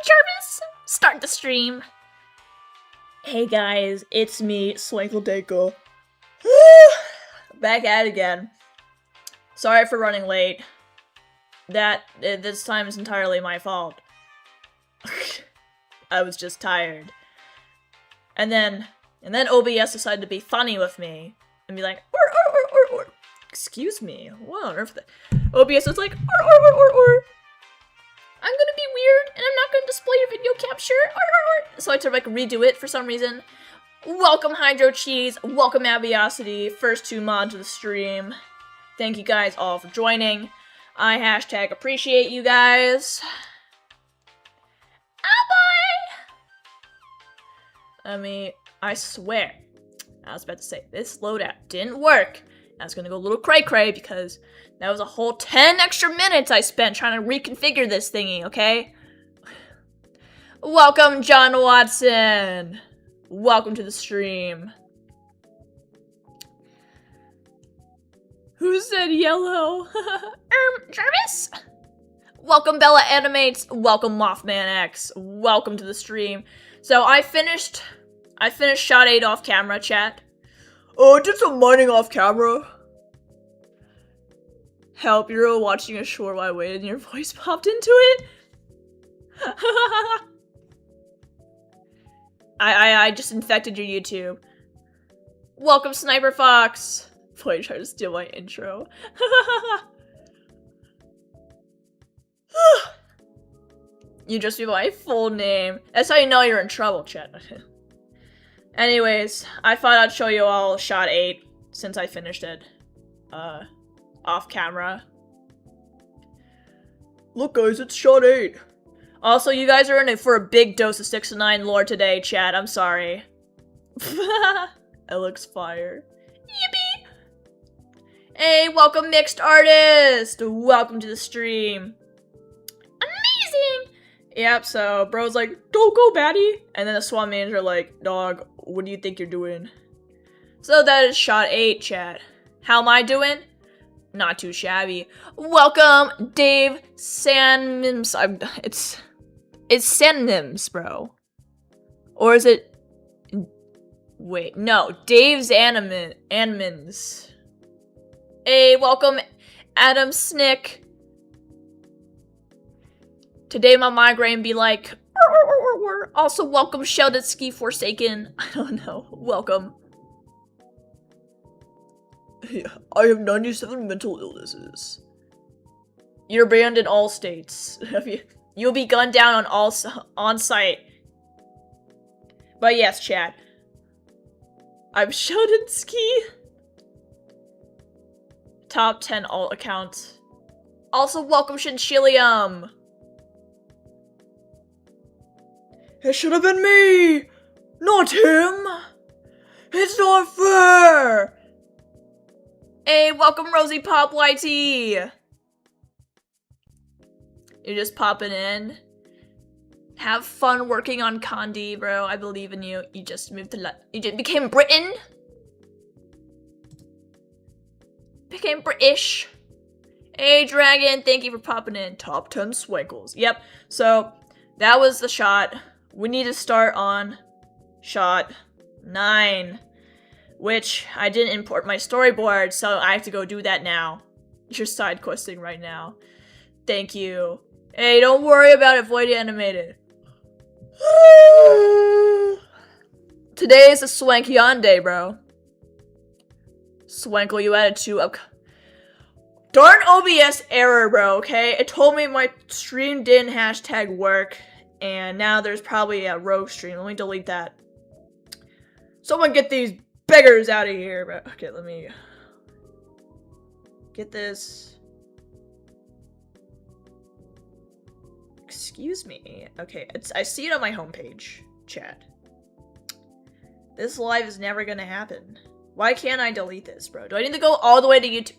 Jarvis, start the stream. Hey guys, it's me, Swankle Dako. Back at it again. Sorry for running late. This time is entirely my fault. I was just tired. And then OBS decided to be funny with me and be like, or. Excuse me, what on earth? OBS was like, or. I'm gonna be weird, and I'm not gonna display your video capture. So I had to like redo it for some reason. Welcome Hydro Cheese, welcome Abiosity, first 2 mods of the stream. Thank you guys all for joining. I hashtag appreciate you guys. I swear, I was about to say, this loadout didn't work. I was gonna go a little cray-cray because that was a whole 10 extra minutes I spent trying to reconfigure this thingy, okay? Welcome, John Watson! Welcome to the stream. Who said yellow? Jarvis? Welcome, Bella Animates. Welcome, Mothman X. Welcome to the stream. So I finished shot 8 off camera, chat. Oh, I did some mining off camera. Help, you're watching a short while I waited and your voice popped into it? I just infected your YouTube. Welcome, Sniper Fox. Boy, you tried to steal my intro. You just be my full name. That's how you know you're in trouble, chat. Anyways, I thought I'd show you all shot 8 since I finished it. Off camera. Look guys, it's shot 8. Also, you guys are in it for a big dose of 6 9 lore today, chat. I'm sorry. It looks fire. Yippee! Hey, welcome Mixed Artist! Welcome to the stream. Amazing! Yep, so bro's like, don't go, baddie! And then the SWAT manager like, dog, what do you think you're doing? So that is shot 8, chat. How am I doing? Not too shabby. Welcome, Dave Sanmims. It's Sanmims, bro. Or is it... Wait, no. Dave's Animins. Hey, welcome, Adam Snick. Today my migraine be like... Also, welcome, Shelditsky Forsaken. I don't know. Welcome. I have 97 mental illnesses. You're banned in all states. You'll be gunned down on site. But yes, chat. I'm Shelditsky. Top 10 alt accounts. Also, welcome, Shinchilium. It should have been me, not him. It's not fair. Hey, welcome Rosie Pop YT! You're just popping in. Have fun working on Condi, bro. I believe in you. You just moved to you just became Britain? Became British. Hey, Dragon, thank you for popping in. Top 10 swankles. Yep, so that was the shot. We need to start on shot 9. Which, I didn't import my storyboard, so I have to go do that now. You're side questing right now. Thank you. Hey, don't worry about it, Void Animated. Today is a Swankion day, bro. Swankle, you added 2 up. Darn OBS error, bro, okay? It told me my stream didn't hashtag work, and now there's probably a rogue stream. Let me delete that. Someone get these beggars out of here, bro. Okay, let me get this. Excuse me. Okay, I see it on my homepage, chat. This live is never gonna happen. Why can't I delete this, bro? Do I need to go all the way to YouTube?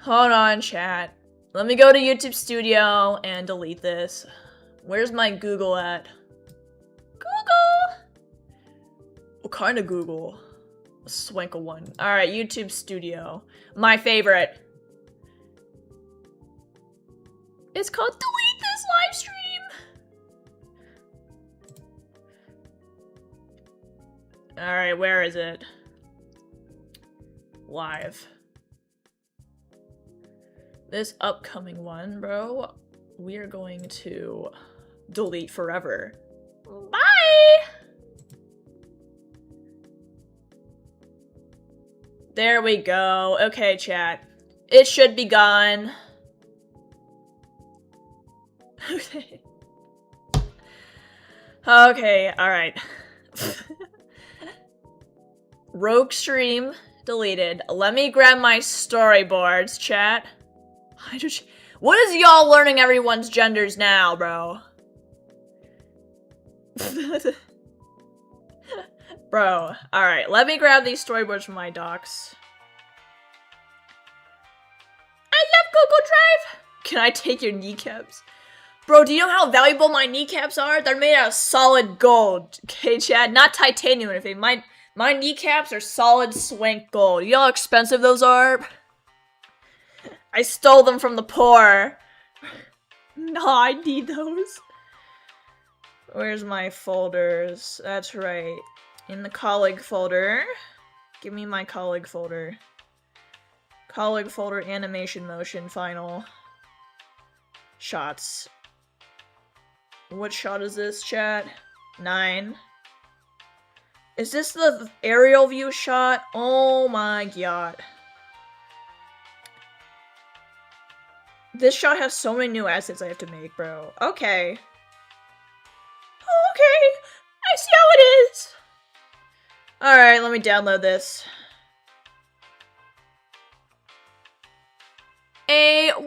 Hold on, chat. Let me go to YouTube Studio and delete this. Where's my Google at? Google! What kind of Google? A Swankle one. Alright, YouTube Studio. My favorite. It's called Delete This Live Stream! Alright, where is it? Live. This upcoming one, bro, we are going to delete forever. Bye! There we go. Okay, chat. It should be gone. Okay. Okay, alright. Rogue stream deleted. Let me grab my storyboards, chat. What is y'all learning everyone's genders now, bro? Bro, alright, let me grab these storyboards from my docs. I love Google Drive! Can I take your kneecaps? Bro, do you know how valuable my kneecaps are? They're made out of solid gold. Okay, Chad? Not titanium or anything. My kneecaps are solid swank gold. You know how expensive those are? I stole them from the poor. No, I need those. Where's my folders? That's right. In the colleague folder. Give me my colleague folder. Colleague folder, animation motion, final. Shots. What shot is this, chat? 9. Is this the aerial view shot? Oh my god. This shot has so many new assets I have to make, bro. Okay. Okay. I see how it is. Alright, let me download this.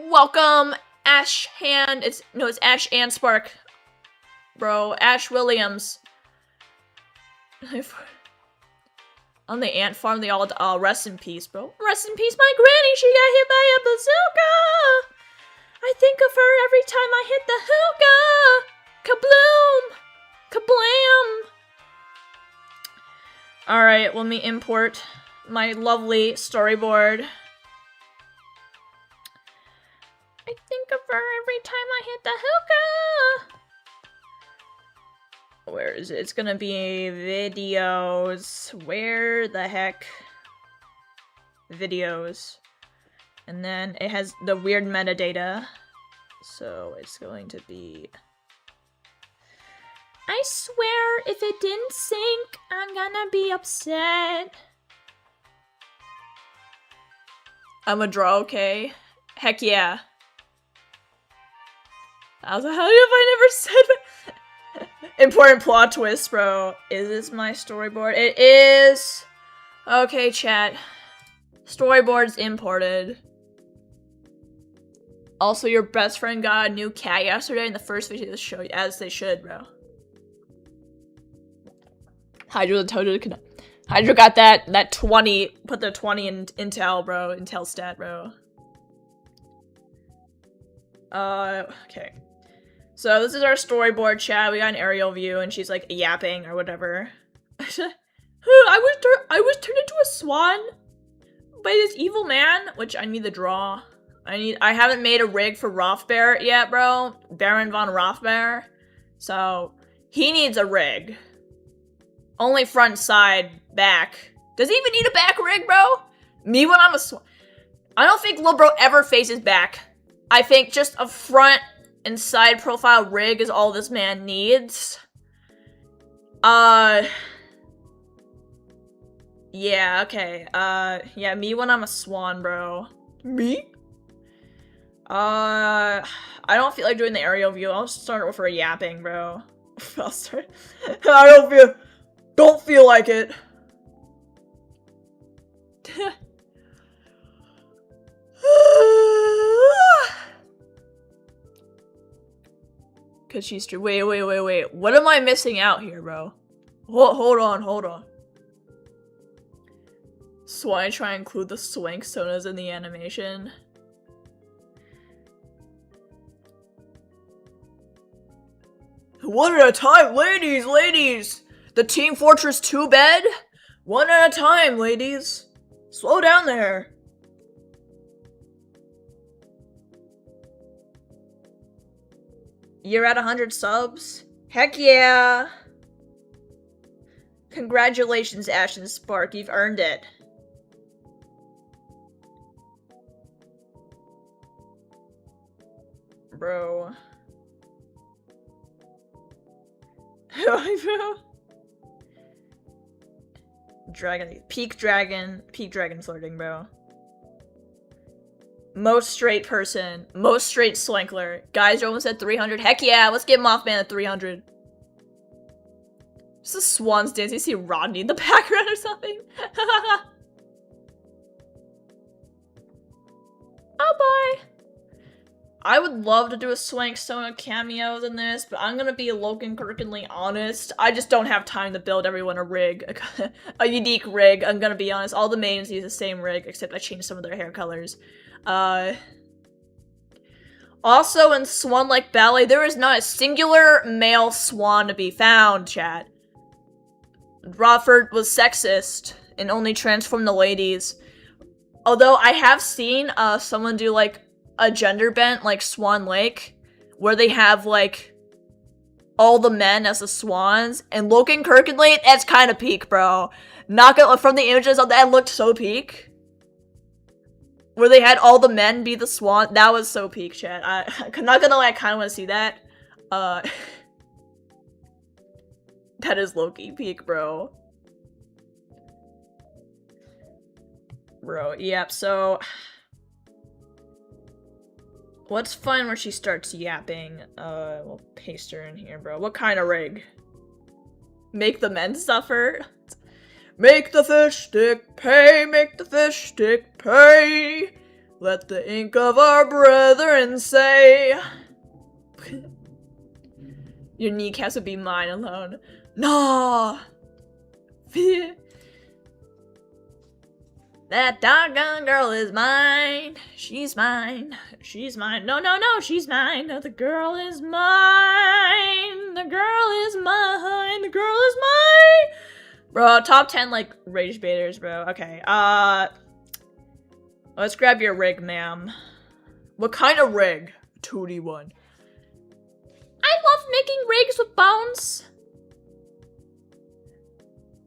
Welcome, Ash Hand. It's Ash and Spark. Bro, Ash Williams. On the ant farm, they all rest in peace, bro. Rest in peace, my granny. She got hit by a bazooka. I think of her every time I hit the hookah. Kabloom. Kablam. Alright, let me import my lovely storyboard. I think of her every time I hit the hookah. Where is it? It's gonna be videos. Where the heck? Videos. And then it has the weird metadata. So it's going to be... I swear, if it didn't sync, I'm gonna be upset. I'm a draw, okay? Heck yeah. I was like, how have I never said that? Important plot twist, bro. Is this my storyboard? It is! Okay, chat. Storyboard's imported. Also, your best friend got a new cat yesterday in the first video of the show, as they should, bro. Hydra got that 20, put the 20 in Intel, bro. Intel stat, bro. Okay. So this is our storyboard, chat. We got an aerial view, and she's like yapping or whatever. I was turned into a swan by this evil man, which I need to draw. I haven't made a rig for Rothbear yet, bro. Baron von Rothbear. So he needs a rig. Only front, side, back. Does he even need a back rig, bro? Me when I'm a swan. I don't think Lil Bro ever faces back. I think just a front and side profile rig is all this man needs. Yeah, okay. Yeah, me when I'm a swan, bro. Me? I don't feel like doing the aerial view. I'll start with a yapping, bro. I'll start. I don't feel like it. Cause she's true. Wait. What am I missing out here, bro? Hold on. So I try and include the swank sonas in the animation. One at a time, ladies! The Team Fortress 2 bed? One at a time, ladies. Slow down there. You're at 100 subs? Heck yeah! Congratulations, Ash and Spark. You've earned it. Bro. Peak dragon flirting, bro. Most straight person, most straight swankler. Guys are almost at 300. Heck yeah, let's get Mothman at 300. It's the Swans dance. You see Rodney in the background or something? Oh boy. I would love to do a Swank Sona cameos in this, but I'm gonna be Logan Kirkinly honest. I just don't have time to build everyone a rig. A unique rig, I'm gonna be honest. All the mains use the same rig, except I changed some of their hair colors. Also in Swan Like Ballet, there is not a singular male swan to be found, chat. Rothford was sexist and only transformed the ladies. Although I have seen someone do like a gender bent like Swan Lake, where they have like all the men as the swans, and Logan Kirkinly, that's kind of peak, bro. Not gonna, from the images of that, looked so peak. Where they had all the men be the swan, that was so peak, chat. I'm not gonna lie, I kind of want to see that. That is low-key peak, bro. Bro, yep, so... What's fun where she starts yapping? We'll paste her in here, bro. What kind of rig? Make the men suffer? Make the fish stick pay, make the fish stick pay. Let the ink of our brethren say. Your kneecaps would be mine alone. Nah! That doggone girl is mine. She's mine. She's mine. No, no, no, she's mine. No, the girl is mine. The girl is mine. The girl is mine. Bro, top 10, like, rage baiters, bro. Okay, let's grab your rig, ma'am. What kind of rig? 2D1. I love making rigs with bones.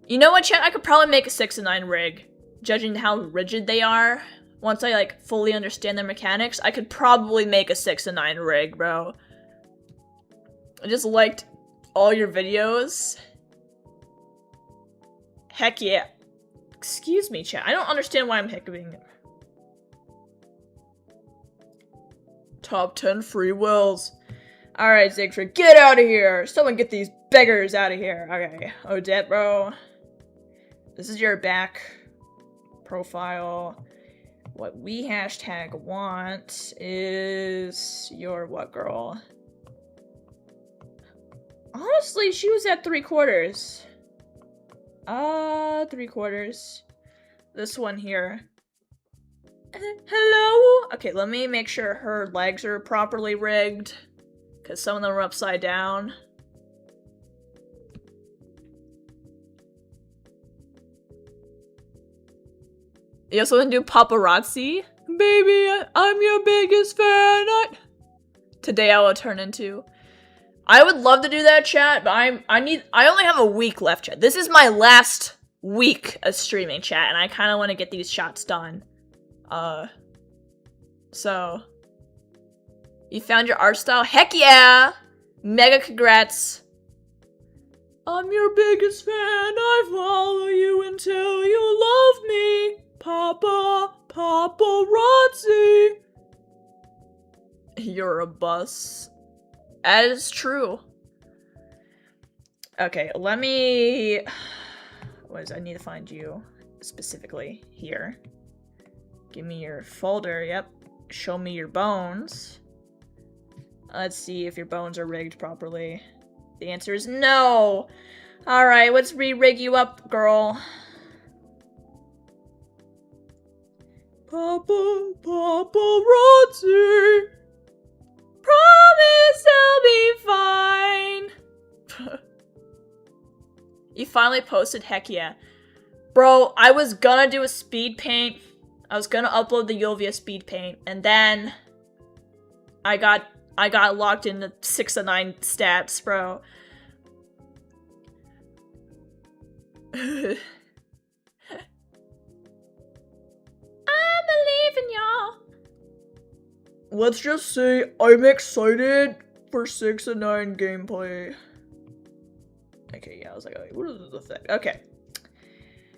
You know what, chat? I could probably make a 6 and 9 rig. Judging how rigid they are, once I, like, fully understand their mechanics, I could probably make a 6 and 9 rig, bro. I just liked all your videos. Heck yeah. Excuse me, chat. I don't understand why I'm hiccuping. Top 10 free wills. Alright, Siegfried, get out of here! Someone get these beggars out of here. Okay, Odette, bro. This is your back profile. What we hashtag want is your what, girl? Honestly, she was at 3/4. 3/4. This one here. Hello? Okay, let me make sure her legs are properly rigged, because some of them are upside down. You also want to do paparazzi? Baby, I'm your biggest fan. Today I will turn into. I would love to do that, chat, but I only have a week left, chat. This is my last week of streaming, chat, and I kind of want to get these shots done. So. You found your art style? Heck yeah! Mega congrats. I'm your biggest fan. I follow you until you love me. Paparazzi. You're a bus. That is true. Okay, let me... I need to find you specifically here. Give me your folder, yep. Show me your bones. Let's see if your bones are rigged properly. The answer is no! Alright, let's re-rig you up, girl. Paparazzi. Promise I'll be fine. You finally posted? Heck yeah. Bro, I was gonna do a speed paint. I was gonna upload the Yovia speed paint, and then I got locked into 6 and 9 stats, bro. I believe in y'all. Let's just say I'm excited for 6 and 9 gameplay. Okay, yeah, I was like, what is the thing? Okay.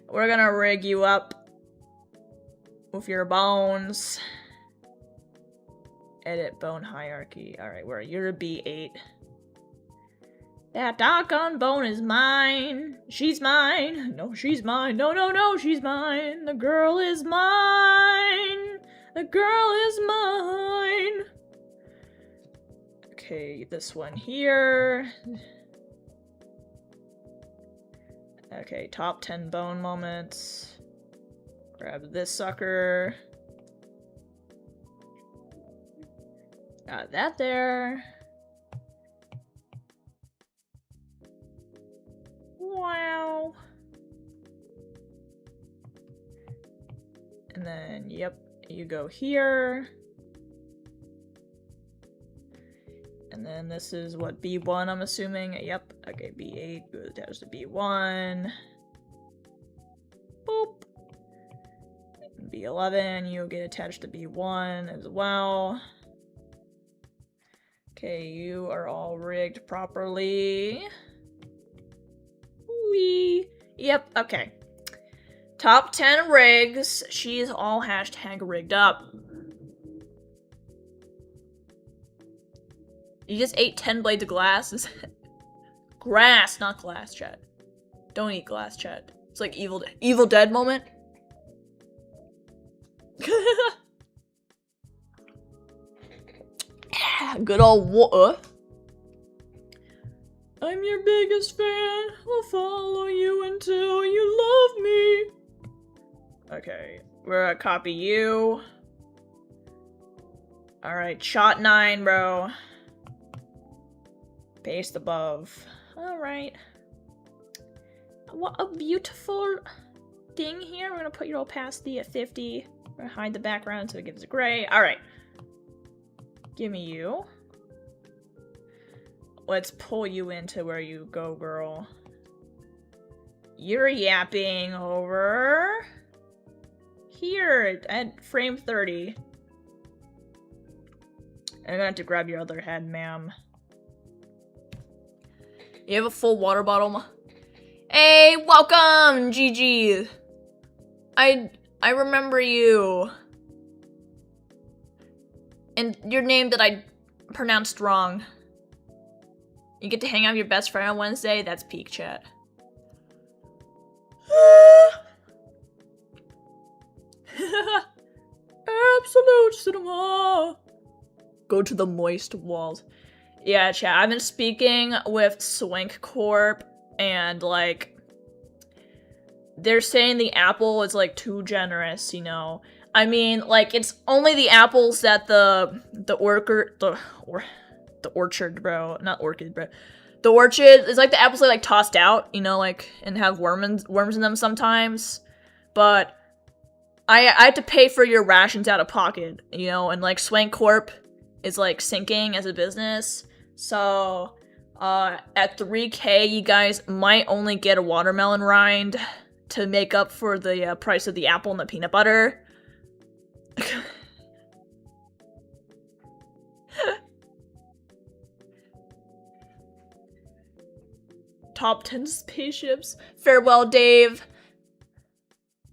We're gonna rig you up with your bones. Edit bone hierarchy. Alright, you're a B8. That doggone bone is mine. She's mine. No, she's mine. No, no, no, she's mine. The girl is mine. The girl is mine. Okay, this one here. Okay, top 10 bone moments. Grab this sucker. Got that there. Wow. And then, yep, you go here. And then this is what, B1, I'm assuming? Yep, okay, B8 goes down to B1. Boop. B11, you'll get attached to B1 as well. Okay, you are all rigged properly. Wee. Yep, okay. Top 10 rigs. She's all hashtag rigged up. You just ate 10 blades of glass? Grass, not glass, chat. Don't eat glass, chat. It's like Evil Dead moment. Good old water. I'm your biggest fan. I'll follow you until you love me. Okay, we're gonna copy you. Alright, shot 9, bro. Paste above. Alright. What a beautiful thing here. We're gonna put your opacity at 50. We're gonna hide the background so it gives it gray. Alright. Give me you. Let's pull you into where you go, girl. You're yapping over here at frame 30. I'm gonna have to grab your other head, ma'am. You have a full water bottle? Hey, welcome, GG. I remember you. And your name that I pronounced wrong. You get to hang out with your best friend on Wednesday? That's peak, chat. Absolute cinema. Go to the moist walls. Yeah, chat, I've been speaking with Swank Corp, and, like, they're saying the apple is, like, too generous, you know? I mean, like, it's only the apples that the orchard, bro. Not orchid, bro. The orchard is like the apples that like tossed out, you know, like, and have worms in them sometimes. But I had to pay for your rations out of pocket, you know, and like Swank Corp is like sinking as a business. So at 3K, you guys might only get a watermelon rind to make up for the price of the apple and the peanut butter. Top 10 spaceships. Farewell, Dave.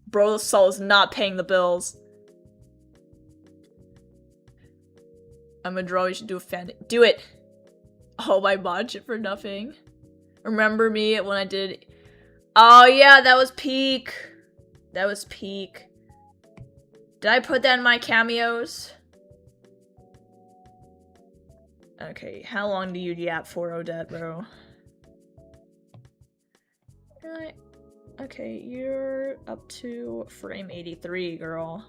Bro, the soul is not paying the bills. I'm a draw. You should do a fan. Do it. Oh, I botched it for nothing. Remember me when I did. Oh, yeah, that was peak. That was peak. Did I put that in my cameos? Okay, how long do you yap for, Odette, bro? Okay, you're up to frame 83, girl.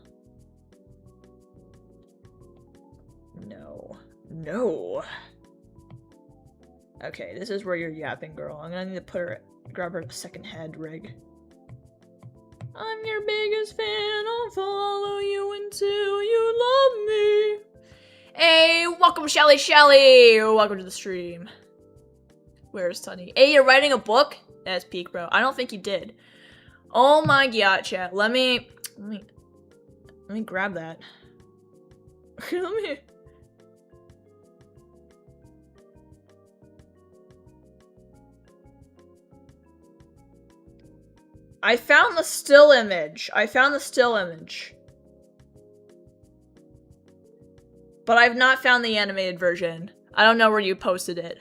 No. No. Okay, this is where you're yapping, girl. I'm gonna need to grab her second head rig. I'm your biggest fan, I'll follow you until you love me. Hey, welcome, Shelly. Welcome to the stream. Where's Sunny? Hey, you're writing a book? as peak, bro. I don't think you did. Oh my god, chat. Let me grab that. Let me. I found the still image. But I've not found the animated version. I don't know where you posted it.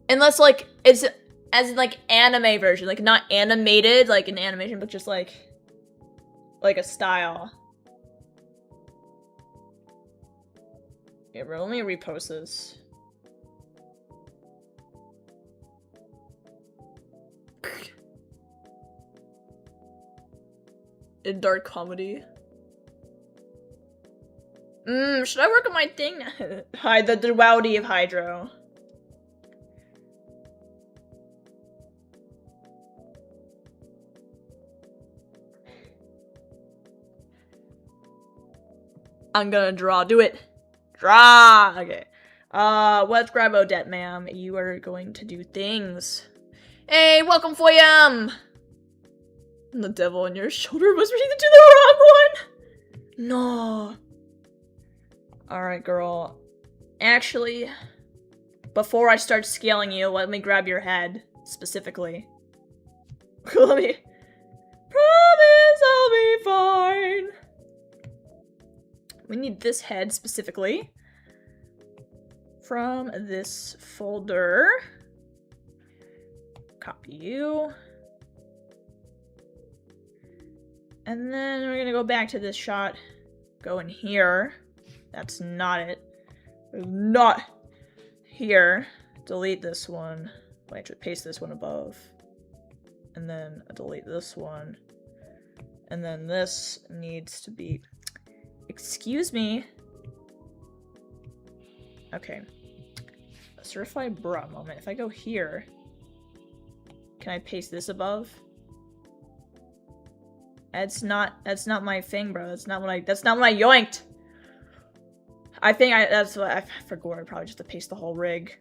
Unless, like, it's as in, like, anime version. Like, not animated, like, an animation, but just, like a style. Yeah, bro, let me repost this. In dark comedy. Should I work on my thing? Hi, the duality of Hydro. I'm gonna draw. Do it. Draw. Okay. Let's grab Odette, ma'am. You are going to do things. Hey, welcome, Foyam! The devil on your shoulder was reading to the wrong one! No. Alright, girl. Actually, before I start scaling you, let me grab your head, specifically. Let me... Promise I'll be fine! We need this head, specifically. From this folder. Copy you. And then we're gonna go back to this shot. Go in here. That's not it. Not here. Delete this one. Wait, actually paste this one above. And then delete this one. And then this needs to be... Excuse me. Okay. A certified bra moment. If I go here... Can I paste this above? That's not my thing, bro. That's not what I yoinked. I think that's what I forgot. I probably just have to paste the whole rig.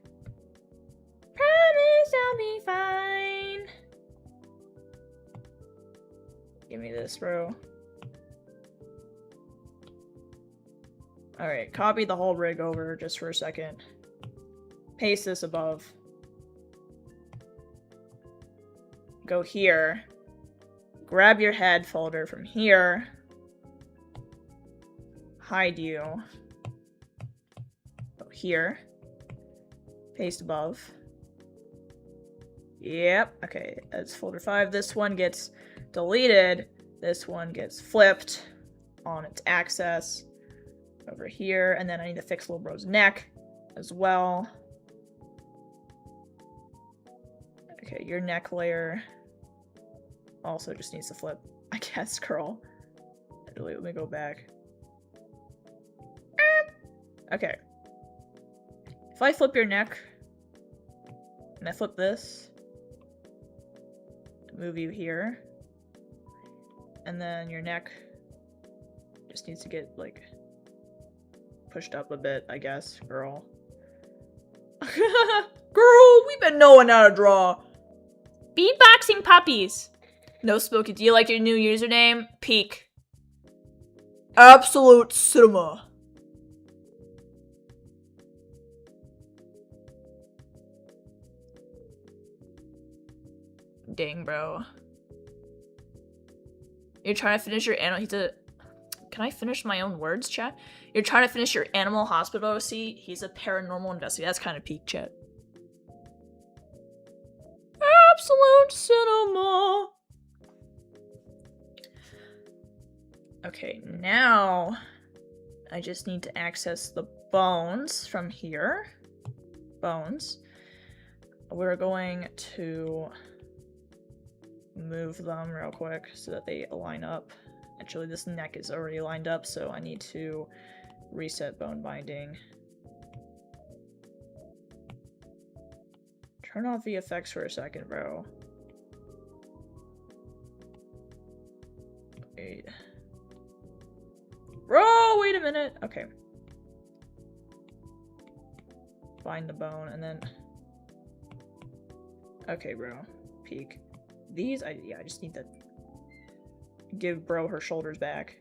Promise I'll be fine. Give me this, bro. Alright, copy the whole rig over just for a second. Paste this above. Go here. Grab your head folder from here. Hide you. Go here. Paste above. Yep. Okay, that's folder 5. This one gets deleted. This one gets flipped on its axis over here. And then I need to fix Little Bro's neck as well. Okay, your neck layer also just needs to flip, I guess, girl. Let me go back. Okay. If I flip your neck, and I flip this, move you here, and then your neck just needs to get, like, pushed up a bit, I guess, girl. Girl, we've been knowing how to draw. Beatboxing puppies. No, Spooky, do you like your new username? Peak. Absolute cinema. Dang, bro. You're trying to finish your animal. Can I finish my own words, chat? You're trying to finish your animal hospital OC. He's a paranormal investigator. That's kind of peak, chat. Absolute cinema. Okay, now I just need to access the bones from here. Bones. We're going to move them real quick so that they line up. Actually, this neck is already lined up, so I need to reset bone binding. Turn off VFX for a second, bro. Wait. Bro, wait a minute. Okay. Find the bone, and then Okay, bro. Peek. These, I just need to give bro her shoulders back.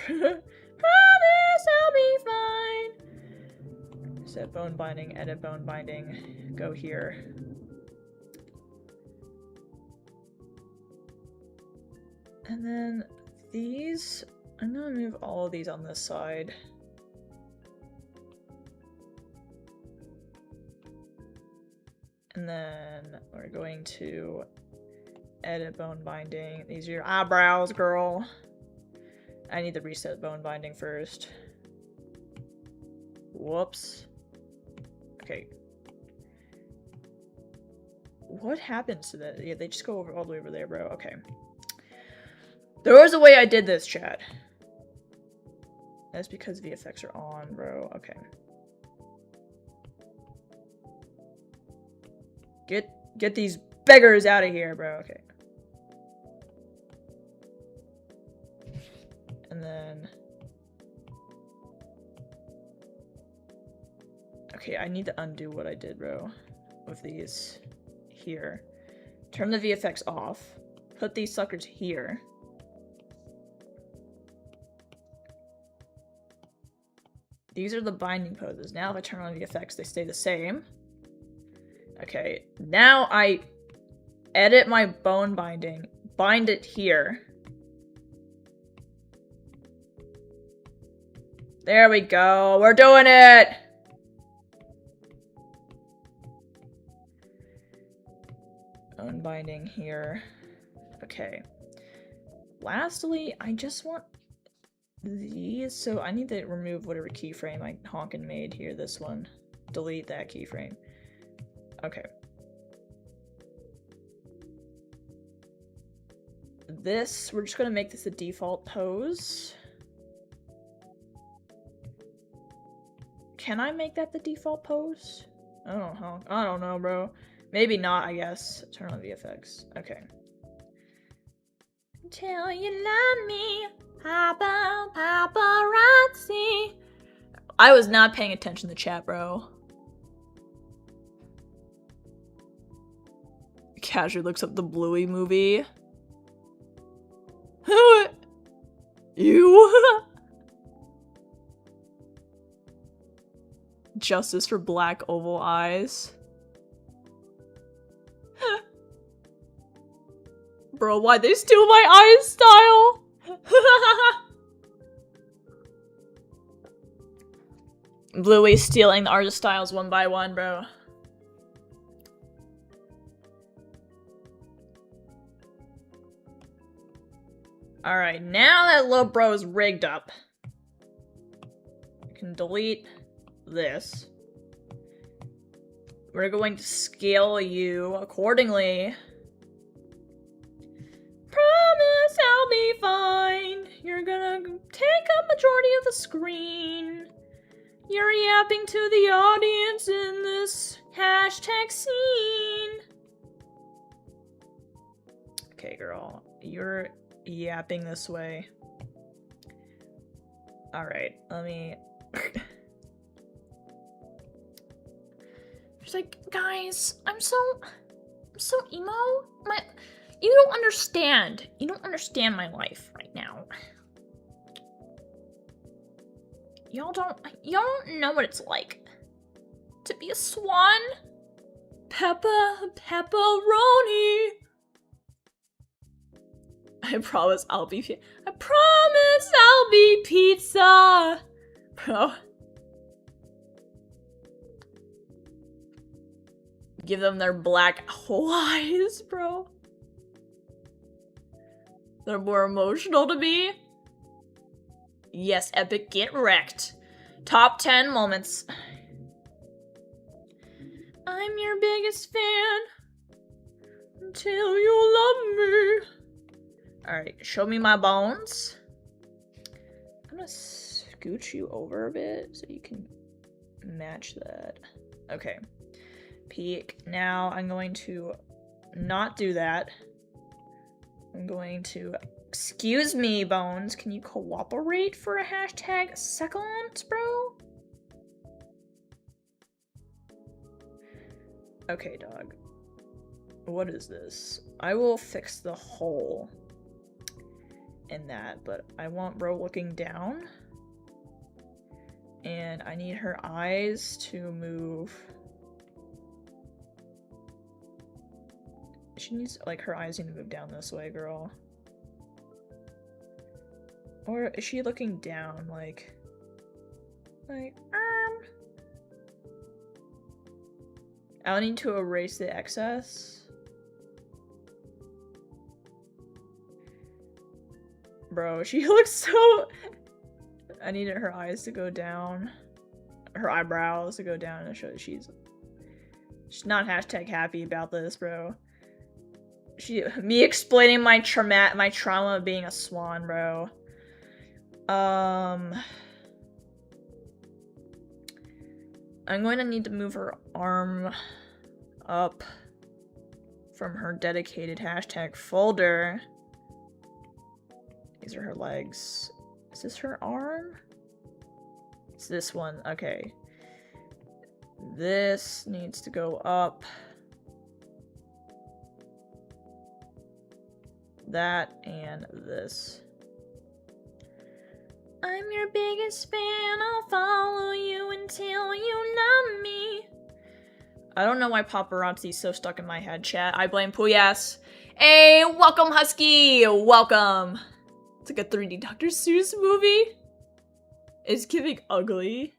Promise I'll be fine. Set bone binding, edit bone binding. Go here. And then these, I'm gonna move all of these on this side. And then we're going to edit bone binding. These are your eyebrows, girl. I need to reset bone binding first. Whoops. Okay. What happens to that? Yeah, they just go over all the way over there, bro. Okay. There was a way I did this, chat. That's because VFX are on, bro. Okay. Get these beggars out of here, bro. Okay. And then... Okay, I need to undo what I did, bro. With these here. Turn the VFX off. Put these suckers here. These are the binding poses. Now if I turn on VFX, they stay the same. Okay, now I edit my bone binding, bind it here. There we go, we're doing it! Bone binding here. Okay. Lastly, I just want these, so I need to remove whatever keyframe I honkin' made here, this one. Delete that keyframe. Okay. This, we're just gonna make this a default pose. Can I make that the default pose? I don't know, bro. Maybe not, I guess. Turn on VFX. Okay. Tell you love me, paparazzi. I was not paying attention to chat, bro. Casually looks up the Bluey movie. You. Justice for black oval eyes. Bro, why'd they steal my eye style? Bluey stealing the artist styles one by one, bro. Alright, now that little bro is rigged up, I can delete this. We're going to scale you accordingly. Promise I'll be fine. You're gonna take up majority of the screen. You're yapping to the audience in this hashtag scene. Okay, girl, you're yapping this way. Alright, let me... She's like, guys, I'm so emo. You don't understand. You don't understand my life right now. Y'all don't know what it's like to be a swan. Pepperoni. I promise I'll be pizza. Bro. Give them their black eyes, bro. They're more emotional to me. Yes, Epic, get wrecked. Top 10 moments. I'm your biggest fan until you love me. Alright, show me my bones. I'm gonna scooch you over a bit so you can match that. Okay. Peek. Now I'm going to not do that. I'm going to... Excuse me, Bones. Can you cooperate for a hashtag second, bro? Okay, dog. What is this? I will fix the hole in that, but I want bro looking down. And I need her eyes to move. She needs, like, her eyes need to move down this way, girl. Or is she looking down, like, I'll need to erase the excess. Bro, she looks so... I needed her eyes to go down. Her eyebrows to go down and show that she's not hashtag happy about this, bro. Me explaining my trauma of being a swan, bro. I'm going to need to move her arm up from her dedicated hashtag folder. These are her legs. Is this her arm? It's this one. Okay. This needs to go up. That and this. I'm your biggest fan. I'll follow you until you love me. I don't know why paparazzi's so stuck in my head, chat. I blame Puyas. Hey, welcome, Husky. Welcome. It's like a 3D Dr. Seuss movie. It's giving ugly.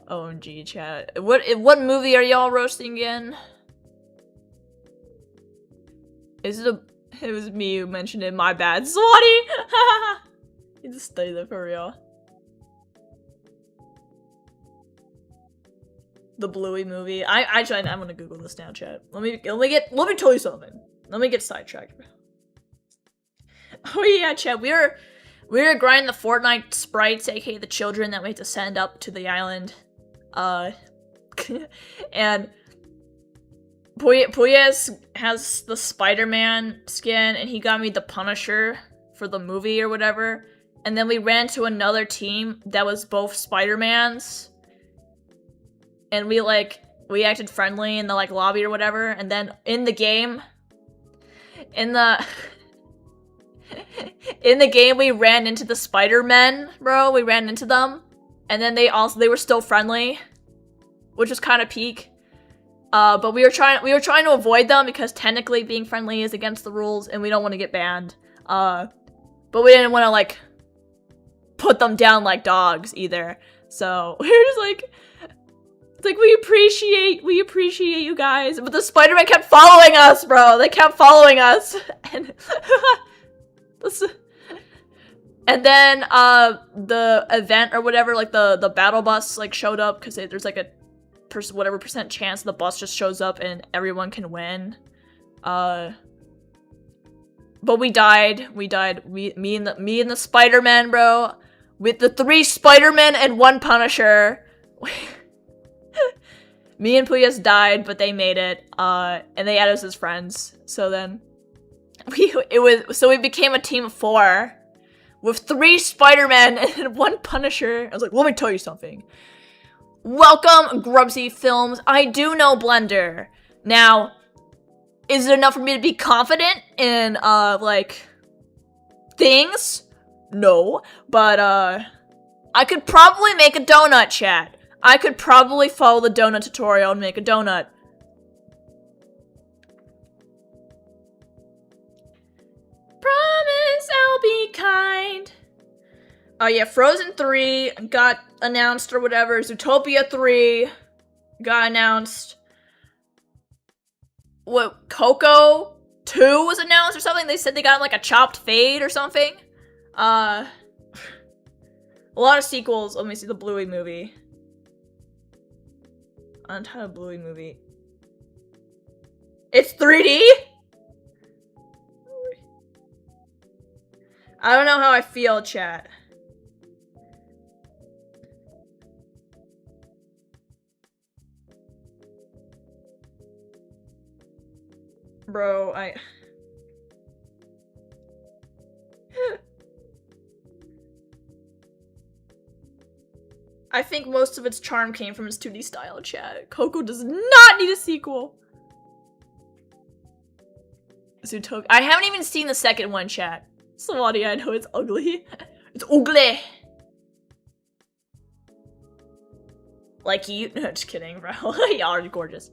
OMG, chat. What movie are y'all roasting again? It was me who mentioned it. My bad, Swatty. You just study that for real. The Bluey movie. I'm gonna Google this now, chat. Let me tell you something. Let me get sidetracked. Oh yeah, chat. We were grinding the Fortnite sprites, aka the children that we had to send up to the island. And Puyas has the Spider-Man skin, and he got me the Punisher for the movie or whatever. And then we ran to another team that was both Spider-Mans. And we acted friendly in the, like, lobby or whatever. And then in the game, in the game, we ran into the Spider-Men, bro. We ran into them. And then they were still friendly, which was kind of peak. But we were trying to avoid them because technically being friendly is against the rules and we don't want to get banned. But we didn't want to, like, put them down like dogs either. So we were just like, it's like, we appreciate you guys. But the Spider-Man kept following us, bro. They kept following us. And and then the event or whatever, like the battle bus, like, showed up because there's like a whatever percent chance the bus just shows up and everyone can win. But we died. Me and the Spider-Man, bro. With the 3 Spider-Men and 1 Punisher. Me and Puyas died, but they made it. And they added us as friends. So then we became a team of 4 with 3 Spider-Men and 1 Punisher. I was like, let me tell you something. Welcome, Grubsy Films. I do know Blender. Now, is it enough for me to be confident in, like, things? No. But, I could probably make a donut, chat. I could probably follow the donut tutorial and make a donut. Promise I'll be kind. Oh yeah, Frozen 3 got announced or whatever. Zootopia 3 got announced. What, Coco 2 was announced or something? They said they got, like, a chopped fade or something. A lot of sequels. Let me see the Bluey movie. Untitled Bluey movie. It's 3D? I don't know how I feel, chat. Bro, I think most of its charm came from its 2D style, chat. Coco does not need a sequel. Zootopia. I haven't even seen the second one, chat. Sawadi, I know it's ugly. It's ugly. Like you. No, just kidding, bro. Y'all are gorgeous.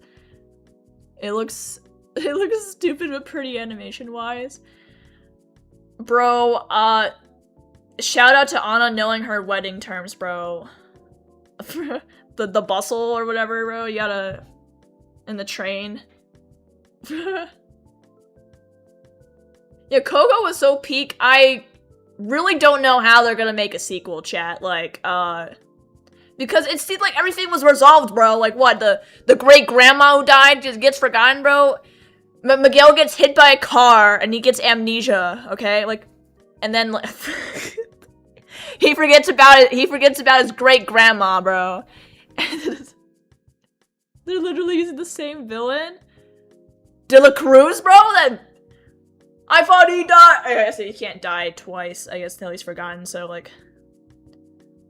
It looks stupid but pretty animation-wise. Bro, shout out to Anna knowing her wedding terms, bro. the bustle or whatever, bro. You gotta in the train. Yeah, Coco was so peak. I really don't know how they're gonna make a sequel, chat. Like, because it seemed like everything was resolved, bro. Like, what, the great grandma who died just gets forgotten, bro? Miguel gets hit by a car and he gets amnesia, okay? Like, and then like, he forgets about it. He forgets about his great grandma, bro. They're literally using the same villain. De La Cruz, bro. That I thought he died. Okay, so he can't die twice. I guess until he's forgotten. So like,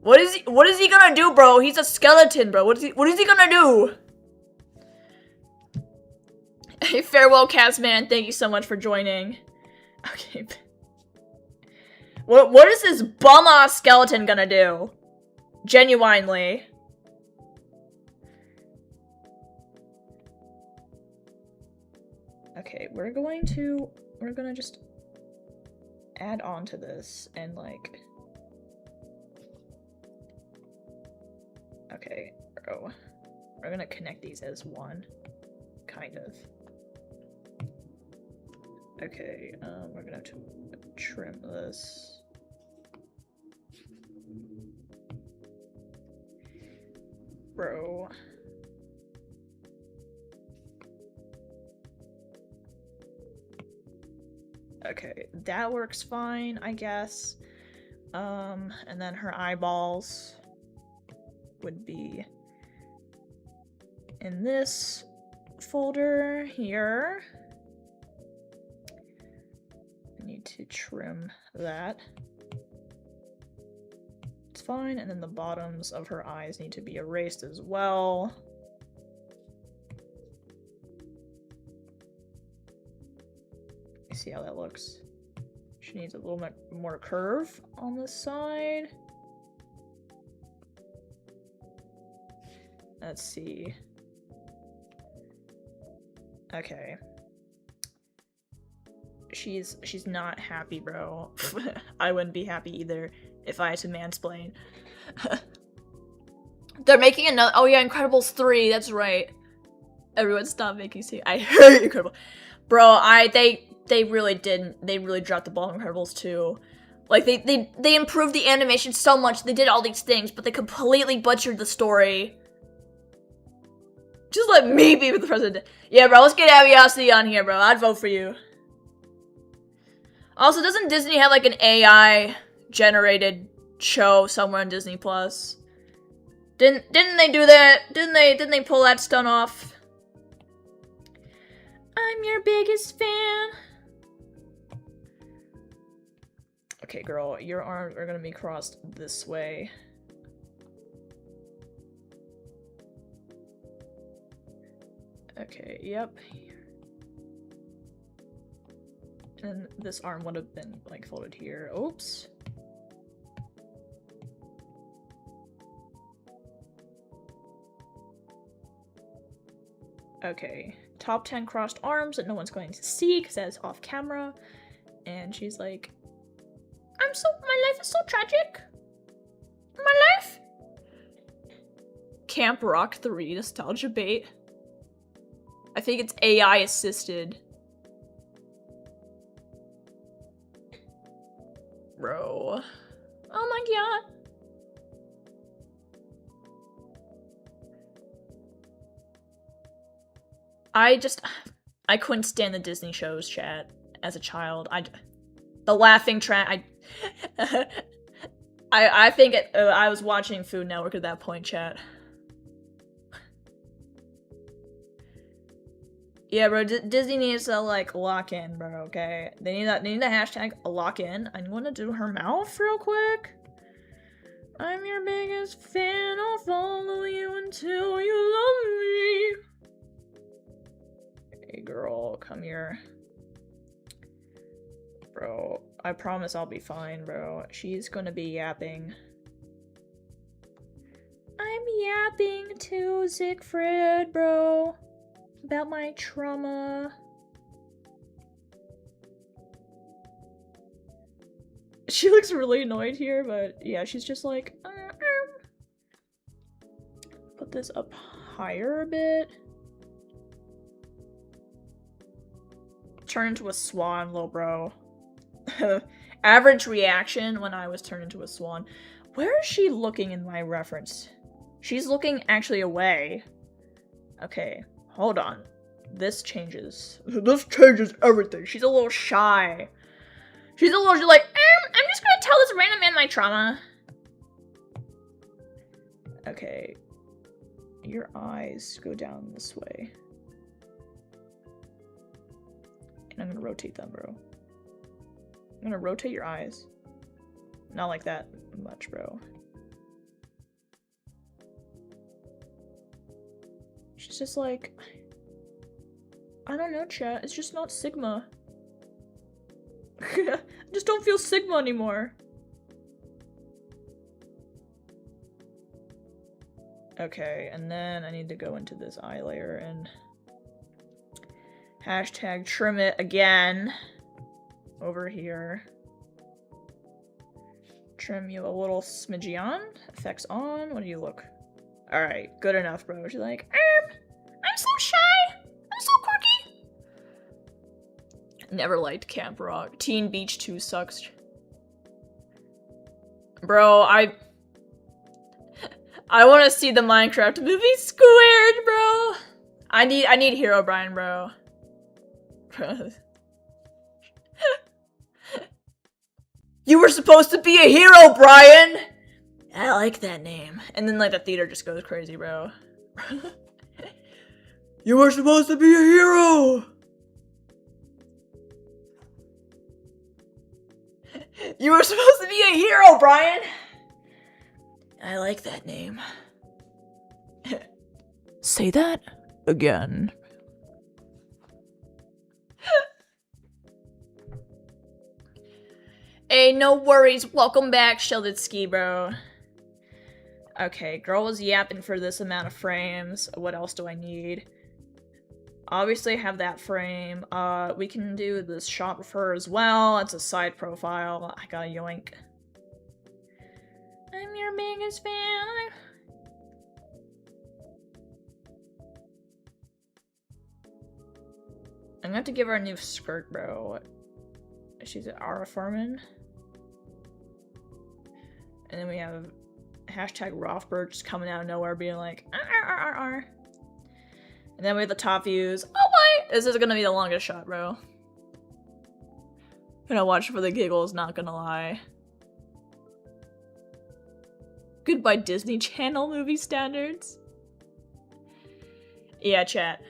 what is he gonna do, bro? He's a skeleton, bro. What is he gonna do? Hey, farewell, Casman. Thank you so much for joining. Okay. What is this bum-ass skeleton gonna do? Genuinely. Okay, we're gonna just add on to this and like... Okay, bro. We're gonna connect these as one. Kind of. Okay, we're gonna have to trim this. Bro. Okay, that works fine, I guess. And then her eyeballs would be in this folder here. I need to trim that. It's fine, and then the bottoms of her eyes need to be erased as well. See how that looks. She needs a little bit more curve on this side. Let's see. Okay. She's not happy, bro. I wouldn't be happy either if I had to mansplain. They're making another. Oh yeah, Incredibles 3. That's right. Everyone stop making see. I heard Incredible. Bro, they really didn't. They really dropped the ball on Incredibles 2. Like they improved the animation so much. They did all these things, but they completely butchered the story. Just let me be with the president. Yeah, bro, let's get Aviosity on here, bro. I'd vote for you. Also, doesn't Disney have like an AI generated show somewhere on Disney Plus? Didn't they do that? Didn't they pull that stunt off? I'm your biggest fan. Okay, girl, your arms are gonna be crossed this way. Okay, yep. And this arm would have been, like, folded here. Oops. Okay. Top 10 crossed arms that no one's going to see because that's off camera. And she's like, my life is so tragic. My life. Camp Rock 3 nostalgia bait. I think it's AI assisted. Bro. Oh my god. I couldn't stand the Disney shows, chat, as a child. The laughing track, I think I was watching Food Network at that point, chat. Yeah, bro, Disney needs to, like, lock in, bro, okay? They need the hashtag lock in. I want to do her mouth real quick. I'm your biggest fan, I'll follow you until you love me. Hey girl, come here. Bro, I promise I'll be fine, bro. She's gonna be yapping. I'm yapping to Siegfried, bro. About my trauma. She looks really annoyed here, but yeah, she's just like, Put this up higher a bit. Turn into a swan, little bro. Average reaction when I was turned into a swan. Where is she looking in my reference? She's looking actually away. Okay, hold on. This changes. This changes everything. She's a little shy. She's like, I'm just gonna tell this random man my trauma. Okay. Your eyes go down this way. And I'm gonna rotate them, bro. I'm gonna rotate your eyes. Not like that much, bro. She's just like, I don't know, chat. It's just not Sigma. I just don't feel Sigma anymore. Okay, and then I need to go into this eye layer and hashtag trim it again. Over here. Trim you a little smidgy on. Effects on. What do you look? Alright, good enough, bro. She's like, I'm so shy. I'm so quirky. Never liked Camp Rock. Teen Beach 2 sucks. Bro, I want to see the Minecraft movie squared, bro. I need Herobrine, bro. You were supposed to be a hero, Brian! I like that name. And then, like, the theater just goes crazy, bro. You were supposed to be a hero! You were supposed to be a hero, Brian! I like that name. Say that again. Hey, no worries. Welcome back, Shelditsky, bro. Okay, girl was yapping for this amount of frames. What else do I need? Obviously, I have that frame. We can do this shot with her as well. It's a side profile. I got a yoink. I'm your biggest fan. I'm gonna have to give her a new skirt, bro. She's an Ara Furman. And then we have hashtag Rothberg just coming out of nowhere being like, arr. And then we have the top views. Oh boy! This is gonna be the longest shot, bro. Gonna watch it for the giggles, not gonna lie. Goodbye Disney Channel movie standards. Yeah, chat.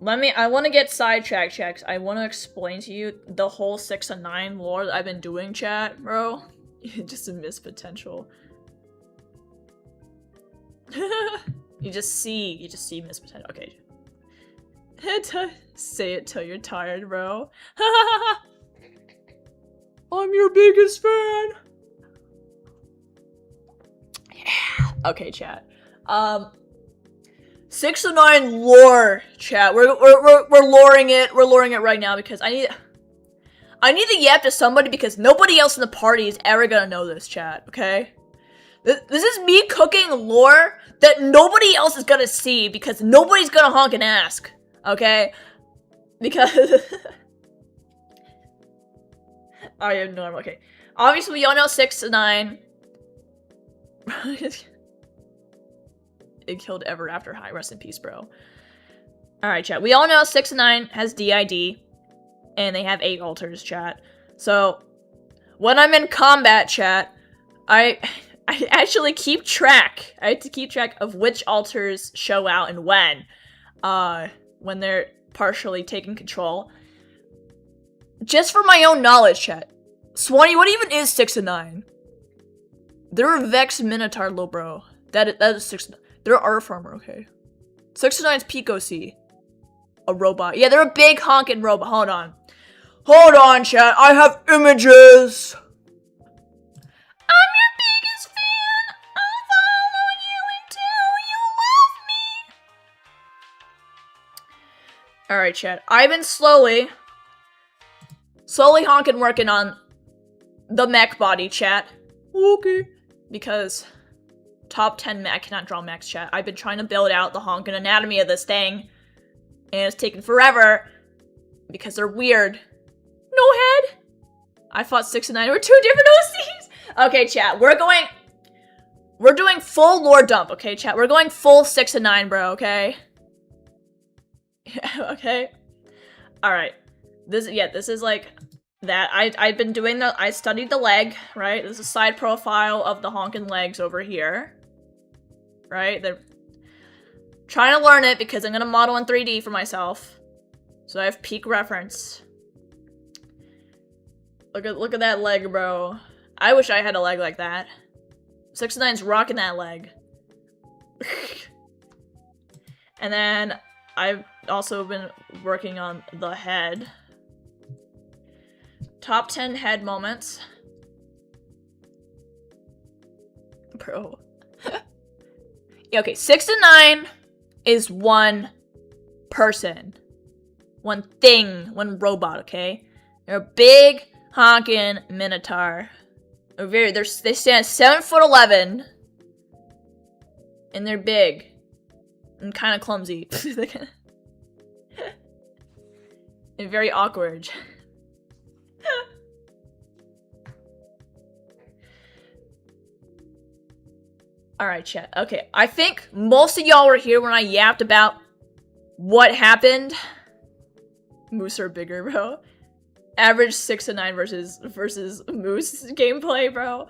I want to get sidetracked, chat. I want to explain to you the whole 6 and 9 lore that I've been doing, chat, bro. Just a missed potential. You just see missed potential. Okay. Say it till you're tired, bro. I'm your biggest fan. Yeah. Okay, chat. 6 and 9 lore, chat. We're loring it. We're loring it right now because I need to yap to somebody because nobody else in the party is ever gonna know this, chat. Okay. This is me cooking lore that nobody else is gonna see because nobody's gonna honk and ask. Okay. Because I am normal. Okay. Obviously, we all know 6 and 9. It killed Ever After High. Rest in peace, bro. Alright, chat. We all know 6 and 9 has DID. And they have 8 altars, chat. So, when I'm in combat, chat, I actually keep track. I have to keep track of which altars show out and when they're partially taking control. Just for my own knowledge, chat. Swanee, what even is 6 and 9? They're a Vex Minotaur, low bro. That is 6. They're Art Farmer, okay. 6-9's Pico C. A robot. Yeah, they're a big honking robot. Hold on. Hold on, chat. I have images. I'm your biggest fan. I'll follow you until you love me. Alright, chat. I've been slowly honking working on the mech body, chat. Okay. Because top 10 mech, I cannot draw mechs, chat. I've been trying to build out the honking anatomy of this thing. And it's taken forever. Because they're weird. No head. I thought 6 and 9 were 2 different OCs. Okay, chat. We're doing full lore dump, okay, chat? We're going full 6 and 9, bro, okay? Okay. Alright. This is like that. I've been doing the, I studied the leg, right? This is a side profile of the honkin' legs over here. Right? They're trying to learn it because I'm gonna model in 3D for myself. So I have peak reference. Look at that leg, bro. I wish I had a leg like that. 6 and 9's rocking that leg. And then I've also been working on the head. Top 10 head moments. Bro. Yeah, okay, 6 and 9 is one person. One thing. One robot, okay? They're a big honkin' minotaur. They stand 7'11". And they're big. And kind of clumsy. And very awkward. Alright, chat. Okay, I think most of y'all were here when I yapped about what happened. Moose are bigger, bro. Average 6 and 9 versus Moose gameplay, bro.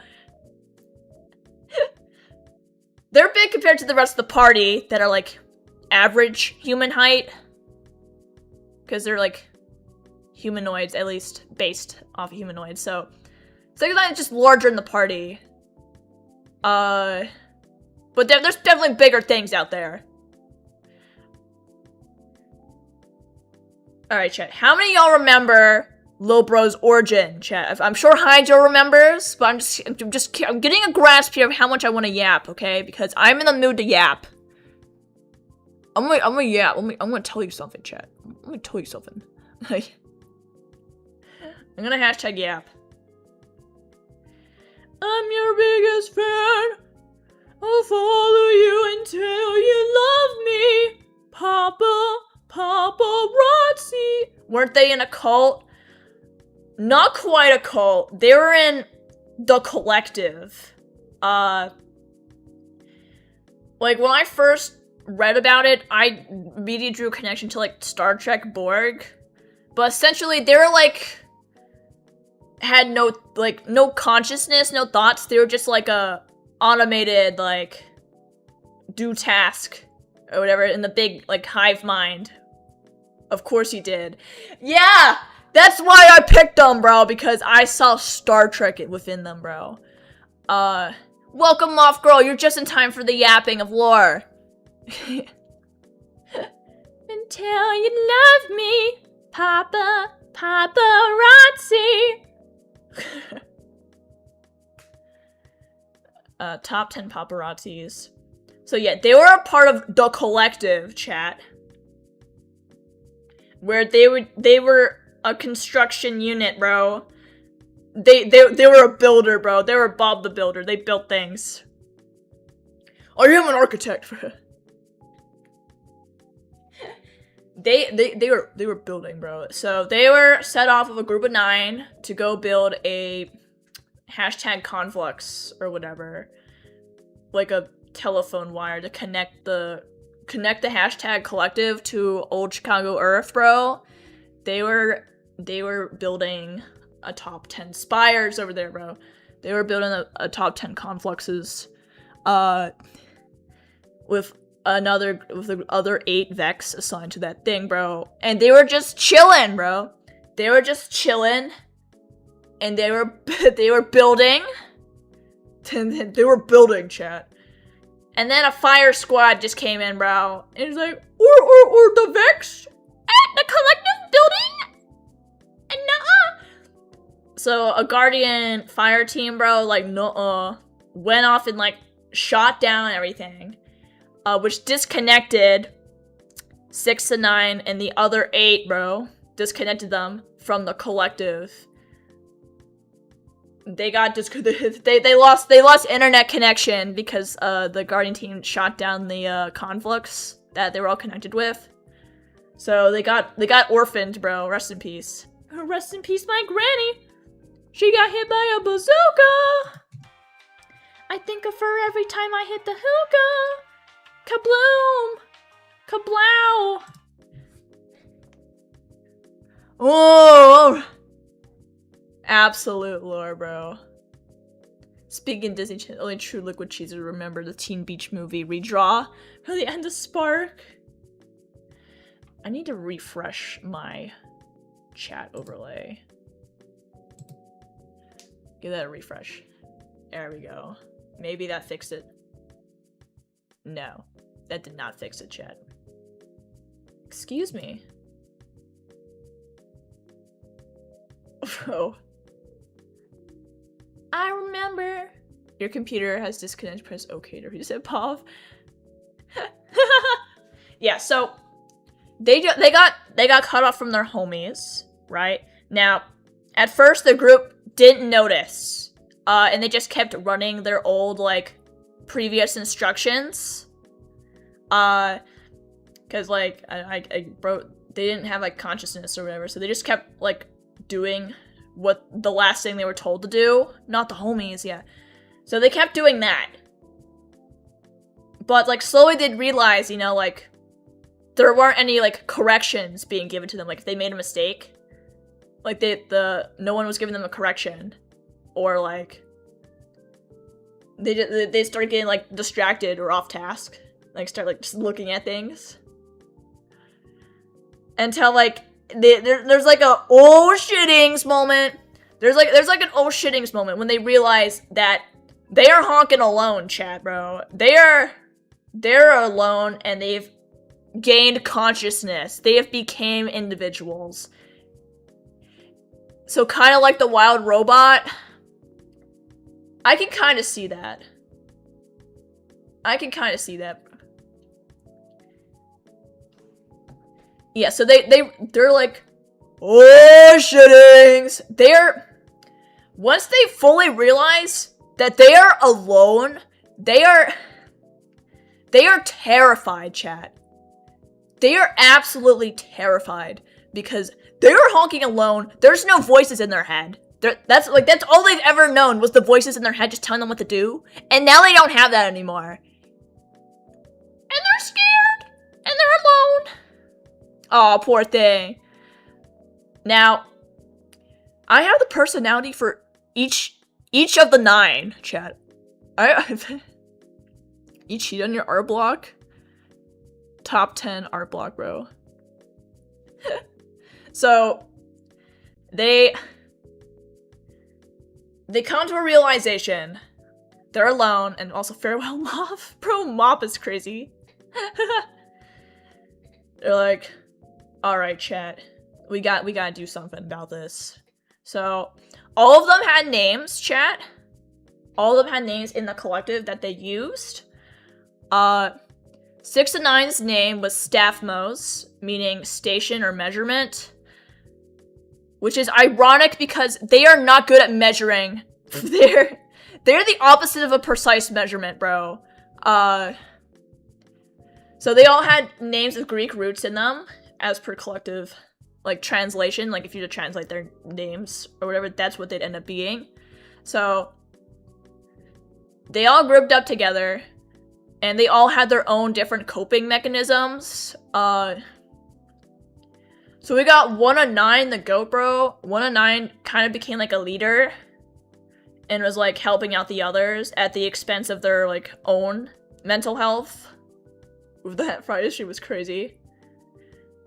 They're big compared to the rest of the party that are like average human height. Because they're like humanoids, at least based off of humanoids. So 6 and 9 is just larger in the party. But there's definitely bigger things out there. Alright, chat. How many of y'all remember Lobro's origin, chat? I'm sure Hydro remembers, but I'm getting a grasp here of how much I want to yap, okay? Because I'm in the mood to yap. I'm gonna yap. I'm gonna tell you something, chat. I'm gonna tell you something. I'm gonna hashtag yap. I'm your biggest fan. I'll follow you until you love me. Paparazzi. Weren't they in a cult? Not quite a cult. They were in the collective. Like when I first read about it, I immediately drew a connection to like Star Trek Borg. But essentially they were like had no consciousness, no thoughts. They were just like a automated like do task or whatever in the big like hive mind. Of course he did. Yeah, that's why I picked them, bro, because I saw Star Trek within them, bro. Welcome, Moth Girl. You're just in time for the yapping of lore. Until you love me, paparazzi. Top 10 paparazzis. So yeah, they were a part of the collective, chat. Where they were a construction unit, bro. They were a builder, bro. They were Bob the Builder. They built things. I am an architect. They were building, bro. So they were set off of a group of 9 to go build a hashtag conflux or whatever, like a telephone wire to connect the hashtag collective to old Chicago Earth, bro. They were building a top 10 spires over there, bro. They were building a top 10 confluxes, with the other 8 Vex assigned to that thing, bro. And they were just chilling, bro. They were just chilling. And they were building. And they were building, chat. And then a fire squad just came in, bro. And it's like, or the Vex at the collective building? And So a Guardian fire team, bro, like, went off and, like, shot down everything. Which disconnected 6 to 9 and the other 8, bro. Disconnected them from the collective. They got they lost internet connection because the Guardian team shot down the conflicts that they were all connected with. So they got orphaned, bro. Rest in peace. Rest in peace, my granny. She got hit by a bazooka. I think of her every time I hit the hookah. Kabloom. Kablow. Oh. Absolute lore, bro. Speaking of Disney Channel, only true liquid cheeses remember the Teen Beach movie redraw for the end of Spark. I need to refresh my chat overlay. Give that a refresh. There we go. Maybe that fixed it. No, that did not fix it, chat. Excuse me. Bro. I remember. Your computer has disconnected. Press OK to reset POV. Yeah, so they got cut off from their homies, right? Now, at first the group didn't notice, and they just kept running their old like previous instructions, cause like they didn't have like consciousness or whatever, so they just kept like doing what the last thing they were told to do. Not the homies, yeah. So they kept doing that. But like slowly they'd realize, you know, like there weren't any like corrections being given to them. Like if they made a mistake, like no one was giving them a correction, or like they started getting like distracted or off task, like start like just looking at things until like there's like a oh shittings moment. There's like an oh shittings moment when they realize that they are honking alone, chat, bro. They're alone and they've gained consciousness. They have became individuals. So kind of like the wild robot. I can kind of see that. Yeah, so they're like, oh shittings. Once they fully realize that they are alone, they are terrified, chat. They are absolutely terrified because they are honking alone. There's no voices in their head. That's all they've ever known was the voices in their head just telling them what to do. And now they don't have that anymore. And they're scared. And they're alone. Aw, poor thing. Now, I have the personality for each of the 9, chat. You cheat on your art block? Top 10 art block, bro. So, they come to a realization. They're alone, and also farewell Mop. Bro, Mop is crazy. They're like, alright, chat. We gotta do something about this. So, all of them had names, chat. All of them had names in the collective that they used. 6 to 9's name was Staphmos, meaning station or measurement. Which is ironic because they are not good at measuring. They're the opposite of a precise measurement, bro. So they all had names with Greek roots in them, as per collective, like, translation. Like, if you were to translate their names or whatever, that's what they'd end up being. So, they all grouped up together, and they all had their own different coping mechanisms. So we got 1 of 9, the goat bro. 1 of 9 kind of became like a leader and was like helping out the others at the expense of their like own mental health. Ooh, that Friday stream was crazy.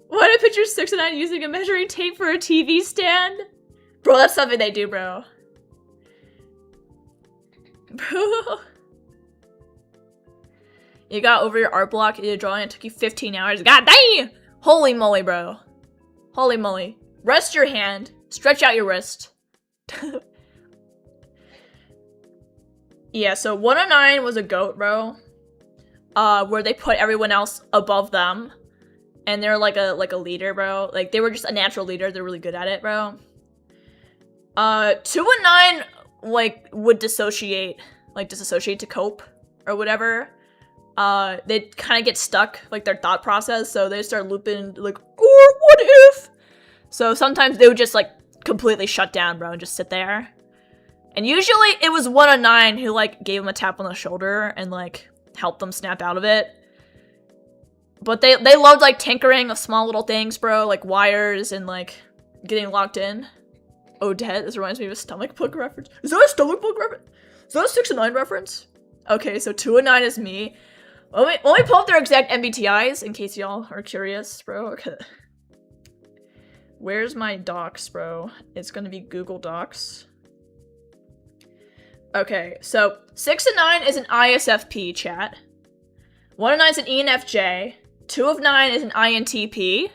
Why did I picture 6 of 9 using a measuring tape for a TV stand? Bro, that's something they do, bro. You got over your art block, you did drawing, it took you 15 hours. God dang! Holy moly, bro. Holy moly. Rest your hand. Stretch out your wrist. Yeah, so 109 was a goat, bro. Where they put everyone else above them. And they're like a leader, bro. Like, they were just a natural leader. They're really good at it, bro. 219, like, would dissociate to cope or whatever. They'd kind of get stuck, like, their thought process, so they start looping, like, or what if? So sometimes they would just, like, completely shut down, bro, and just sit there. And usually it was 109 who, like, gave them a tap on the shoulder and, like, helped them snap out of it. But they loved, like, tinkering of small little things, bro, like wires and, like, getting locked in. Odette, this reminds me of a stomach bug reference. Is that a stomach bug reference? Is that a 6 and 9 reference? Okay, so 2 and 9 is me. Let me pull up their exact MBTIs in case y'all are curious, bro. Okay. Where's my docs, bro? It's gonna be Google Docs. Okay, so 6 and 9 is an ISFP chat. 1 and 9 is an ENFJ. 2 of 9 is an INTP.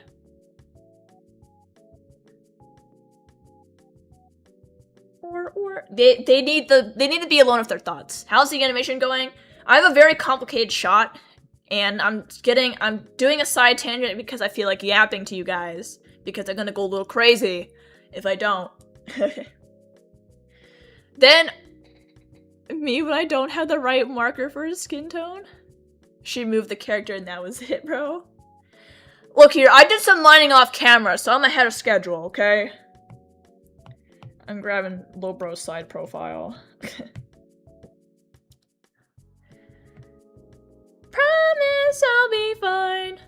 Or they need to be alone with their thoughts. How's the animation going? I have a very complicated shot, and I'm doing a side tangent because I feel like yapping to you guys, because I'm gonna go a little crazy if I don't. Then, me when I don't have the right marker for his skin tone. She moved the character and that was it, bro. Look here, I did some lining off camera, so I'm ahead of schedule, okay? I'm grabbing Lil Bro's side profile. Promise I'll be fine.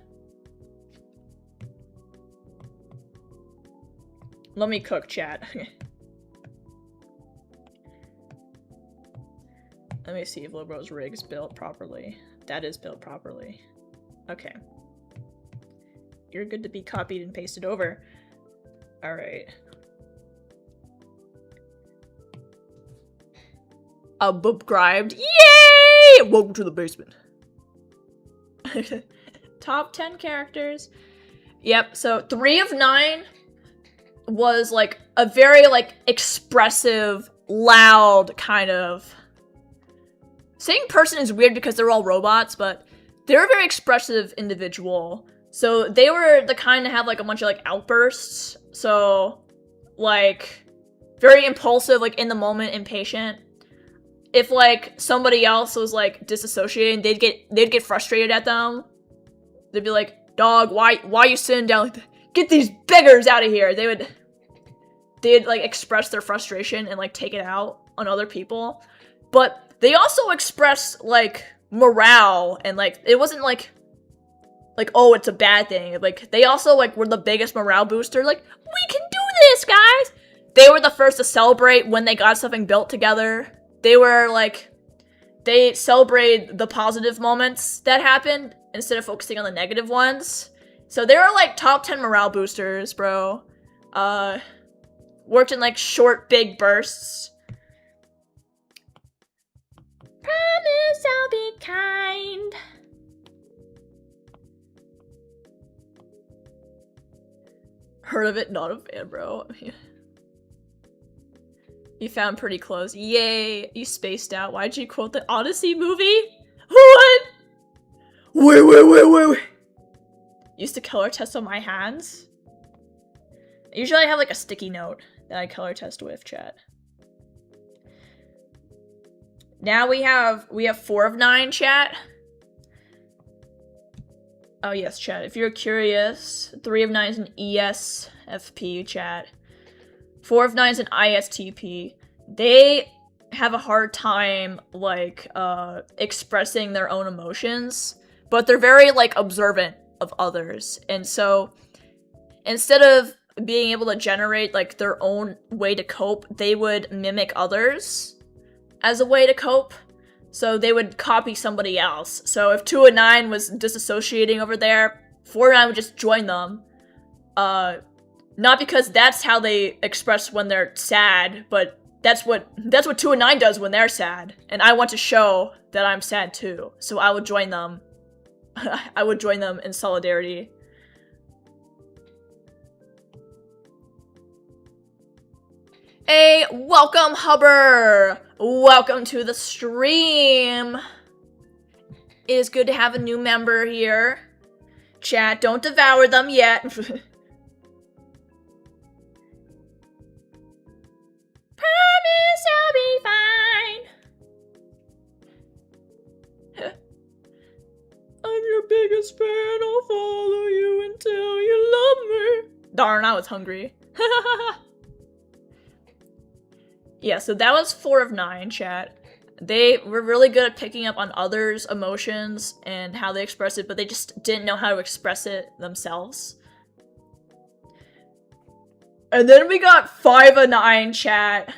Let me cook, chat. Let me see if Lil Bro's rig's built properly. That is built properly. Okay. You're good to be copied and pasted over. Alright. Subscribed. Yay! Welcome to the basement. Top 10 characters. Yep, so 3 of 9 was like a very like expressive, loud kind of... Saying person is weird because they're all robots, but they're a very expressive individual. So they were the kind to have like a bunch of like outbursts. So like very impulsive, like in the moment, impatient. If like somebody else was like disassociating, they'd get frustrated at them. They'd be like, "Dog, why are you sitting down like that? Get these beggars out of here." They'd like express their frustration and like take it out on other people. But they also express like morale and like it wasn't like oh, it's a bad thing. Like they also like were the biggest morale booster. Like, we can do this, guys. They were the first to celebrate when they got something built together. They were like, they celebrated the positive moments that happened instead of focusing on the negative ones. So they were like top 10 morale boosters, bro. Worked in like short, big bursts. Promise I'll be kind. Heard of it, not a fan, bro. You found pretty close. Yay! You spaced out. Why'd you quote the Odyssey movie? What? Wait. Used to color test on my hands. Usually I have like a sticky note that I color test with, chat. Now we have 4 of 9, chat. Oh yes, chat. If you're curious, 3 of 9 is an ESFP, chat. 4 of 9 is an ISTP. They have a hard time, like, expressing their own emotions, but they're very, like, observant of others. And so, instead of being able to generate, like, their own way to cope, they would mimic others as a way to cope. So they would copy somebody else. So if 2 and 9 was disassociating over there, 4 and 9 would just join them. Not because that's how they express when they're sad, but that's what 2 and 9 does when they're sad, and I want to show that I'm sad too. So I would join them. I would join them in solidarity. Hey, welcome, Hubber! Welcome to the stream! It is good to have a new member here. Chat, don't devour them yet. Promise I'll be fine. I'm your biggest fan, I'll follow you until you love me. Darn, I was hungry. Yeah, so that was 4 of 9, chat. They were really good at picking up on others' emotions and how they express it, but they just didn't know how to express it themselves. And then we got 5 of 9, chat.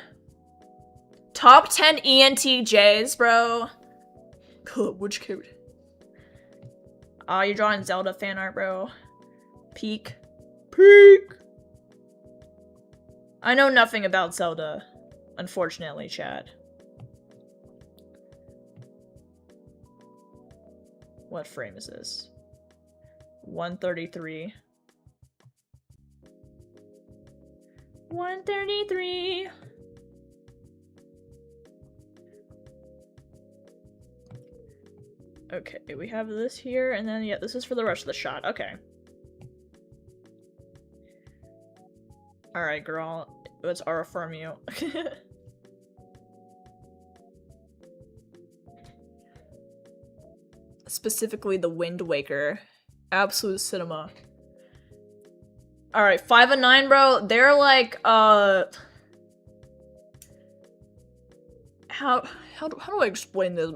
Top 10 ENTJs, bro. Cool, which cute. Oh, you're drawing Zelda fan art, bro. Peak. Peak! I know nothing about Zelda, unfortunately, chat. What frame is this? 133. 133. Okay, we have this here, and then, yeah, this is for the rest of the shot. Okay. Alright, girl. Let's R-affirm you. Specifically the Wind Waker. Absolute cinema. Alright, 5 and 9, bro. They're like, how do I explain this?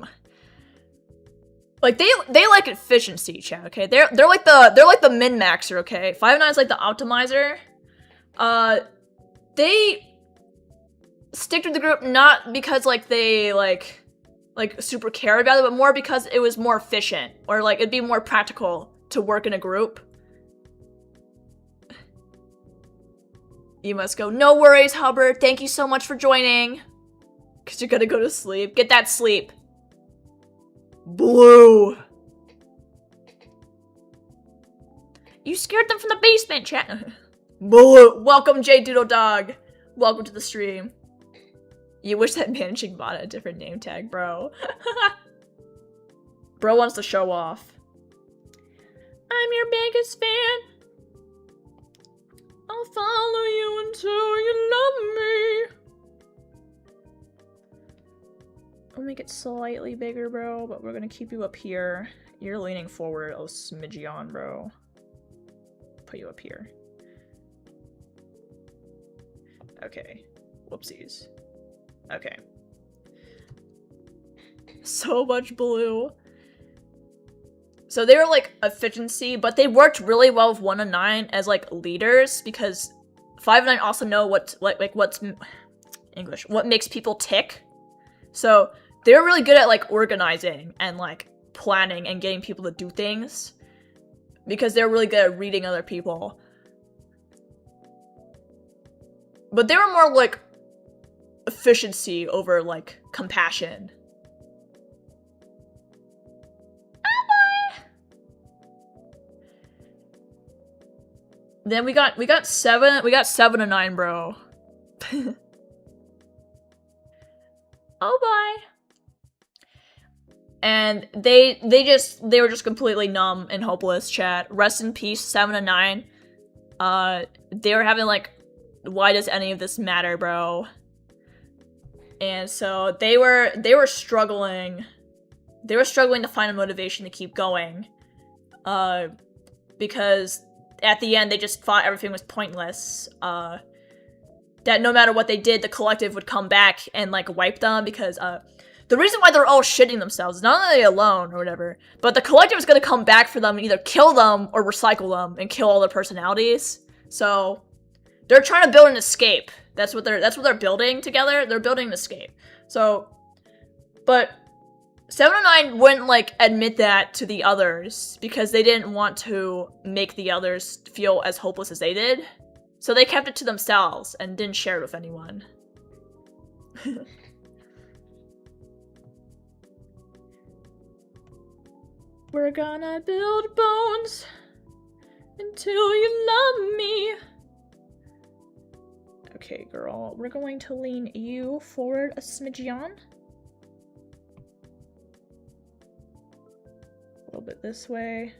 Like, they like efficiency, chat, okay? They're like the min-maxer, okay? 5 and 9 is like the optimizer. They stick to the group not because, like, they, like super care about it, but more because it was more efficient, or like it'd be more practical to work in a group. You must go. No worries, Hubbard. Thank you so much for joining. Cause you're gonna go to sleep. Get that sleep. Blue. You scared them from the basement, chat. Blue. Welcome, J Doodle Dog. Welcome to the stream. You wish that managing bot had a different name tag, bro. Bro wants to show off. I'm your biggest fan. I'll follow you until you love me. I'll make it slightly bigger, bro, but we're gonna keep you up here. You're leaning forward a smidgeon, bro. Put you up here. Okay. Whoopsies. Okay. So much blue. So they were like efficiency, but they worked really well with 1 and 9 as like leaders, because 5 and 9 also know what's English, what makes people tick. So they were really good at like organizing and like planning and getting people to do things, because they're really good at reading other people. But they were more like efficiency over like compassion. Oh boy. Then we got 7 and 9, bro. Oh boy. And they were just completely numb and hopeless, chat. Rest in peace, 7 and 9. They were having like, why does any of this matter, bro? And so they were struggling. They were struggling to find a motivation to keep going. Because at the end they just thought everything was pointless. That no matter what they did, the collective would come back and like wipe them, because the reason why they're all shitting themselves is not only alone or whatever, but the collective is gonna come back for them and either kill them or recycle them and kill all their personalities. So they're trying to build an escape. That's what they're building together. They're building an escape. So, but 7 and 9 wouldn't like admit that to the others because they didn't want to make the others feel as hopeless as they did. So they kept it to themselves and didn't share it with anyone. We're gonna build bones until you love me. Okay, girl, we're going to lean you forward a smidgen. A little bit this way.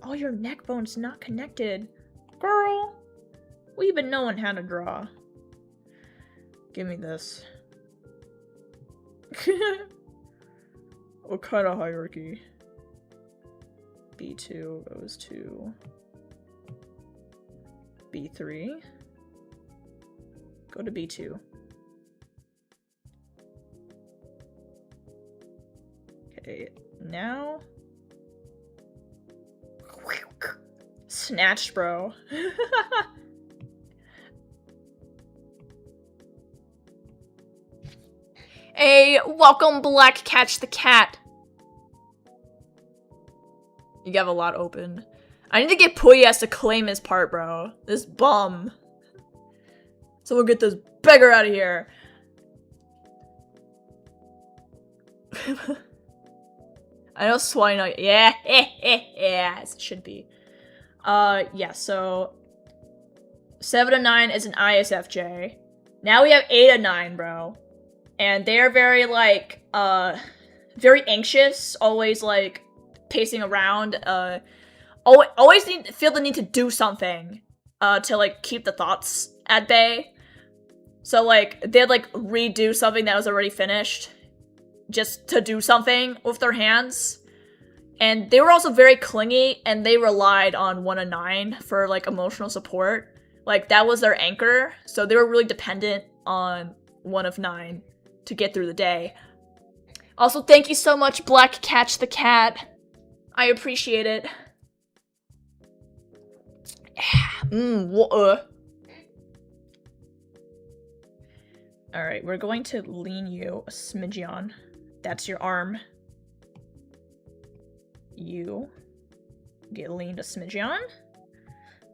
Oh, your neck bone's not connected. Girl, we've been knowing how to draw. Give me this. What kind of hierarchy? B2 goes to B3. Go to B2. Okay, now... Snatched, bro. Hey, welcome Black Catch the Cat. You have a lot open. I need to get Puyas to claim his part, bro. This bum. So we'll get this beggar out of here. I know swine. Yeah, yeah, as it should be. Yeah. So 7 to 9 is an ISFJ. Now we have 8 to 9, bro, and they're very like very anxious, always like pacing around. Always feel the need to do something to like keep the thoughts at bay. So like they'd like redo something that was already finished just to do something with their hands. And they were also very clingy, and they relied on 1 to 9 for like emotional support. Like that was their anchor, so they were really dependent on 1 of 9 to get through the day. Also, thank you so much, Black Catch the Cat. I appreciate it. Alright, we're going to lean you a smidgen. That's your arm. You get leaned a smidgen.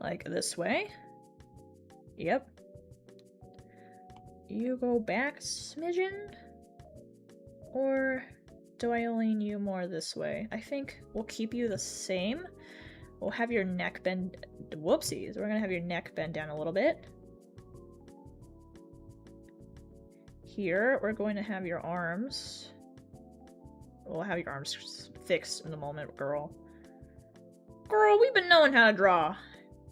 Like this way. Yep. You go back a smidgen? Or do I lean you more this way? I think we'll keep you the same. We'll have your neck bend. Whoopsies. We're gonna have your neck bend down a little bit. Here, we're going to have your arms. We'll have your arms fixed in a moment, girl. Girl, we've been knowing how to draw.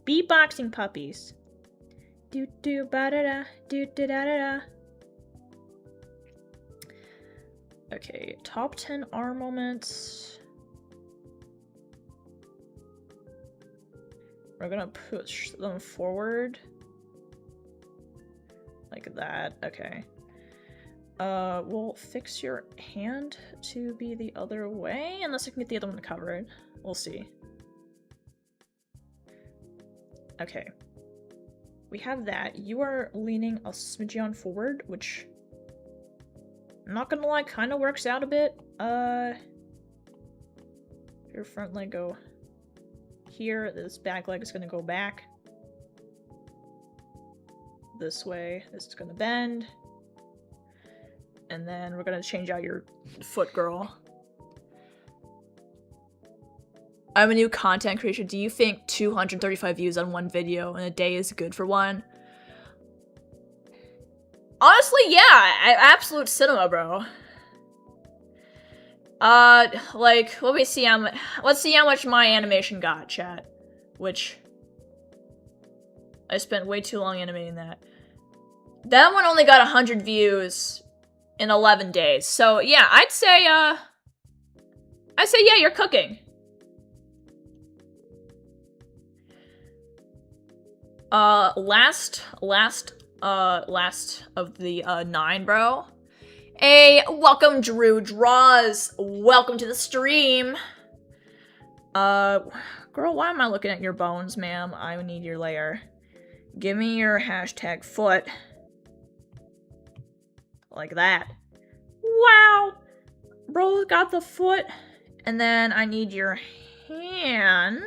Beatboxing puppies. Do do ba da da, do da da da da. Okay, top 10 arm moments. We're gonna push them forward. Like that, okay. We'll fix your hand to be the other way, unless I can get the other one covered. We'll see. Okay. We have that. You are leaning a smidgen forward, which, I'm not gonna lie, kind of works out a bit. Your front leg go here, this back leg is gonna go back. This way, this is gonna bend. And then we're gonna change out your foot, girl. I'm a new content creator. Do you think 235 views on one video in a day is good for one? Honestly, yeah. Absolute cinema, bro. Like, let's see how much my animation got, chat. Which, I spent way too long animating that. That one only got 100 views in 11 days. So, yeah, I'd say, yeah, you're cooking. Last of the 9, bro. Hey, welcome Drew Draws. Welcome to the stream. Girl, why am I looking at your bones, ma'am? I need your layer. Give me your hashtag foot. Like that. Wow. Bro got the foot. And then I need your hand.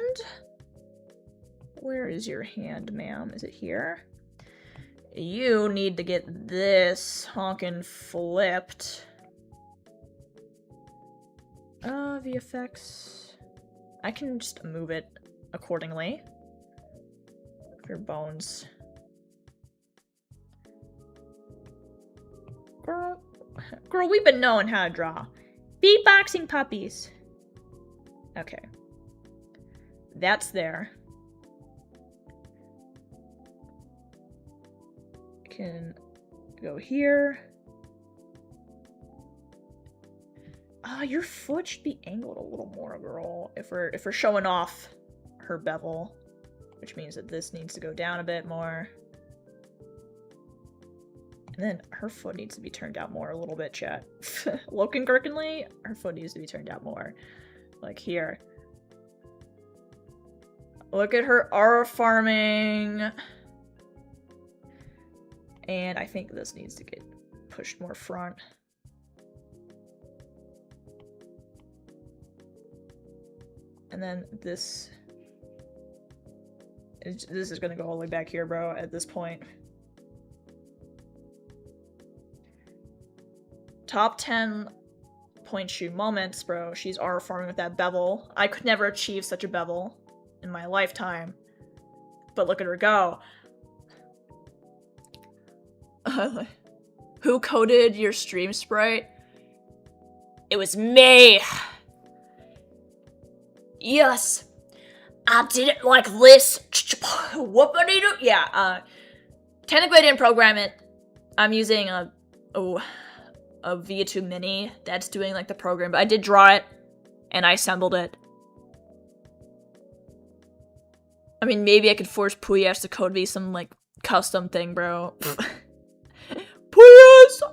Where is your hand, ma'am? Is it here? You need to get this honkin' flipped. VFX. I can just move it accordingly. Your bones. Girl, we've been knowing how to draw. Beatboxing puppies. Okay. That's there. Can go here. Your foot should be angled a little more, girl. If we're showing off her bevel, which means that this needs to go down a bit more. And then her foot needs to be turned out more a little bit, chat. Loken Gherkinley, her foot needs to be turned out more. Like here. Look at her R farming. And I think this needs to get pushed more front. And then this is gonna go all the way back here, bro, at this point. Top 10 point shoe moments, bro. She's R farming with that bevel. I could never achieve such a bevel in my lifetime. But look at her go. Who coded your stream sprite? It was me! Yes! I did it like this! Whoop-a-dee-doo! Yeah, technically I didn't program it. I'm using a Via2 Mini that's doing like the program, but I did draw it, and I assembled it. I mean, maybe I could force Puyas to code me some like custom thing, bro. Puyas,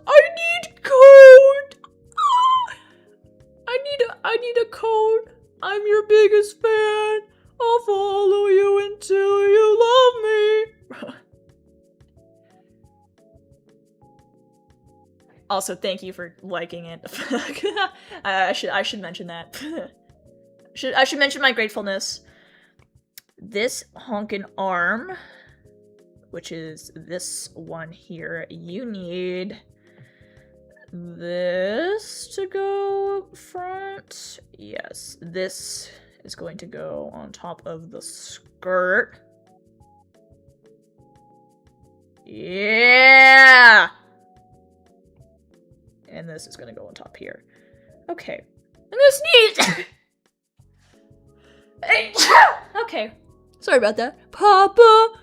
I need code! I need a code. I'm your biggest fan. I'll follow you until you love me. Also, thank you for liking it. I should mention that. I should mention my gratefulness. This honkin' arm, which is this one here, you need this to go front. Yes, this is going to go on top of the skirt. Yeah! And this is gonna go on top here. Okay. I'm gonna sneeze! Okay. Sorry about that. Paparazzi!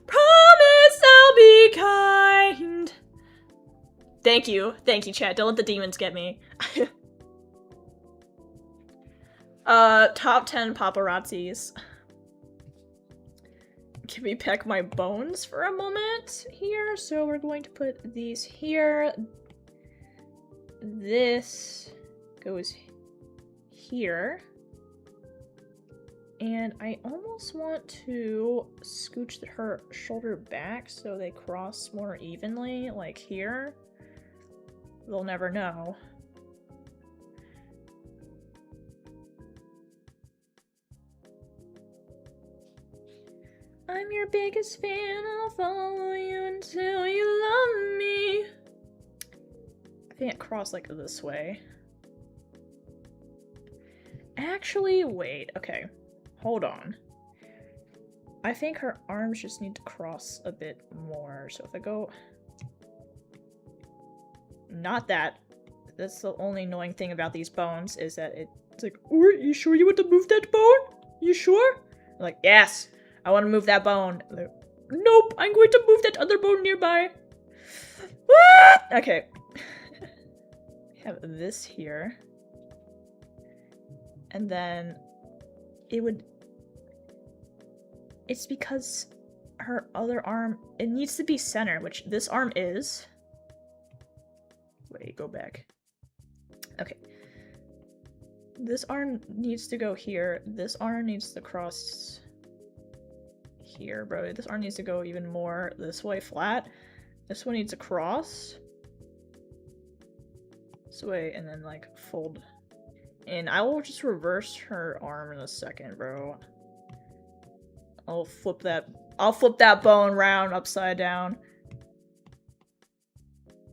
Promise I'll be kind. Thank you, chat. Don't let the demons get me. Top 10 paparazzis. Can we peck my bones for a moment here? So we're going to put these here. This goes here. And I almost want to scooch her shoulder back so they cross more evenly, like here. They'll never know. I'm your biggest fan, I'll follow you until you love me. I think it crossed like this way. Actually, wait, okay. Hold on. I think her arms just need to cross a bit more. So if I go... Not that. That's the only annoying thing about these bones, is that it's like, are you sure you want to move that bone? You sure? I'm like, yes, I want to move that bone. Like, nope, I'm going to move that other bone nearby. Okay. We have this here. And then it would... It's because her other arm, it needs to be center, which this arm is. Wait, go back. Okay. This arm needs to go here. This arm needs to cross here, bro. This arm needs to go even more this way, flat. This one needs to cross this way, and then, like, fold. And I will just reverse her arm in a second, bro. I'll flip that bone round upside down.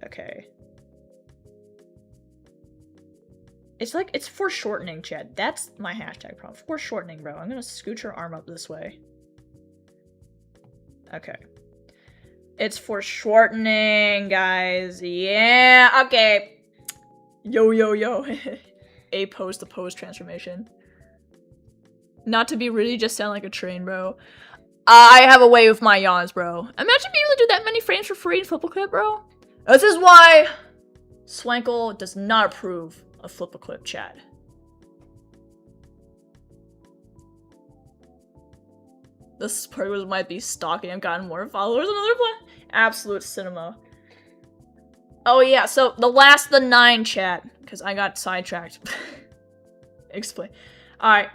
Okay. It's like, it's foreshortening, Chad. That's my hashtag problem. Foreshortening, bro. I'm gonna scoot your arm up this way. Okay. It's foreshortening, guys. Yeah, okay. Yo, yo, yo. A pose to pose transformation. Not to be really just sound like a train, bro. I have a way with my yawns, bro. Imagine being able to do that many frames for free in Flip-A-Clip, bro. This is why Swankle does not approve of Flip-A-Clip, chat. This person might be stalking. I've gotten more followers on other platforms. Absolute cinema. Oh yeah, so the 9 chat, because I got sidetracked. Explain. Alright.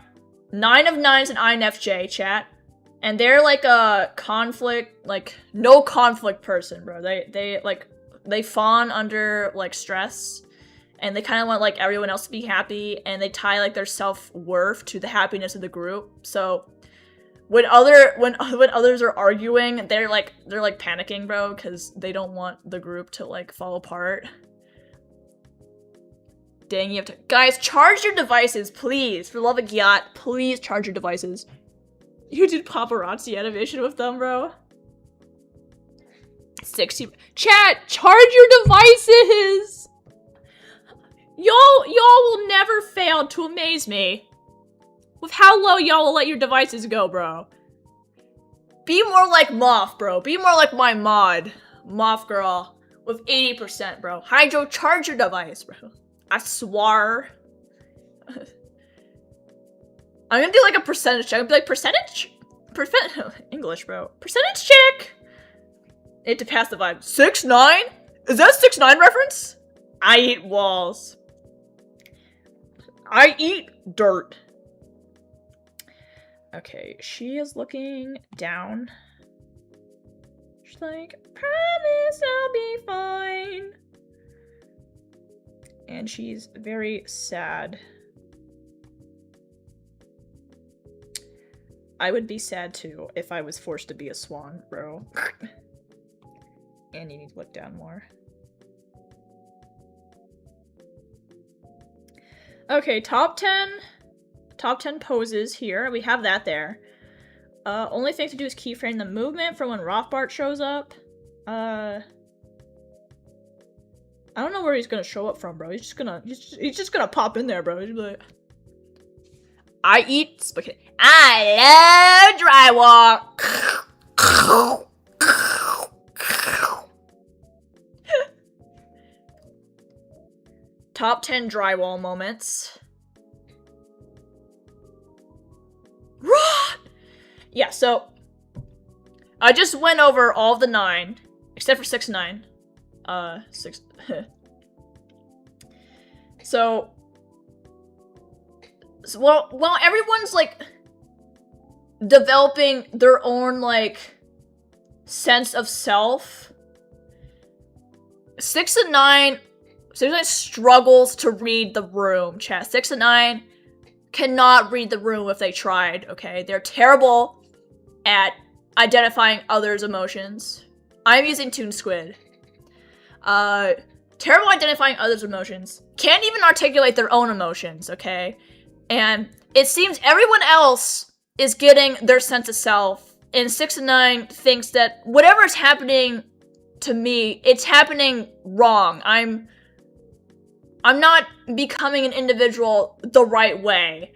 9 of 9's an INFJ chat. And they're like a conflict, like, no conflict person, bro. They fawn under, like, stress. And they kind of want, like, everyone else to be happy. And they tie, like, their self-worth to the happiness of the group. So when others are arguing, they're like panicking, bro, because they don't want the group to like fall apart. Dang, you have to, guys, charge your devices, please. For the love of God, please charge your devices. You did paparazzi animation with them, bro. 60. Chat, charge your devices. Y'all will never fail to amaze me with how low y'all will let your devices go, bro. Be more like Moth, bro. Be more like my mod, Moth Girl, with 80%, bro. Hydro, charge your device, bro. I swear. I'm gonna do like a percentage check. I'm gonna be like, percentage? English, bro. Percentage check! Need to pass the vibe. 6ix9ine? Is that a 6ix9ine reference? I eat walls. I eat dirt. Okay, she is looking down. She's like, promise I'll be fine. And she's very sad. I would be sad too if I was forced to be a swan, bro. And you need to look down more. Okay, top 10 poses here. We have that there. Only thing to do is keyframe the movement for when Rothbart shows up. I don't know where he's gonna show up from, bro. He's just gonna pop in there, bro. He's like, I eat spaghetti. I love drywall. Top 10 drywall moments. Run! Yeah, so I just went over all of the 9, except for 6ix9ine. So while everyone's like developing their own like sense of self, 6ix9ine struggles to read the room, chat. 6ix9ine cannot read the room if they tried, okay? They're terrible at identifying others' emotions. I'm using Toon Squid. Terrible identifying others' emotions. Can't even articulate their own emotions, okay? And it seems everyone else is getting their sense of self, and 6ix9ine thinks that whatever is happening to me, it's happening wrong. I'm not becoming an individual the right way.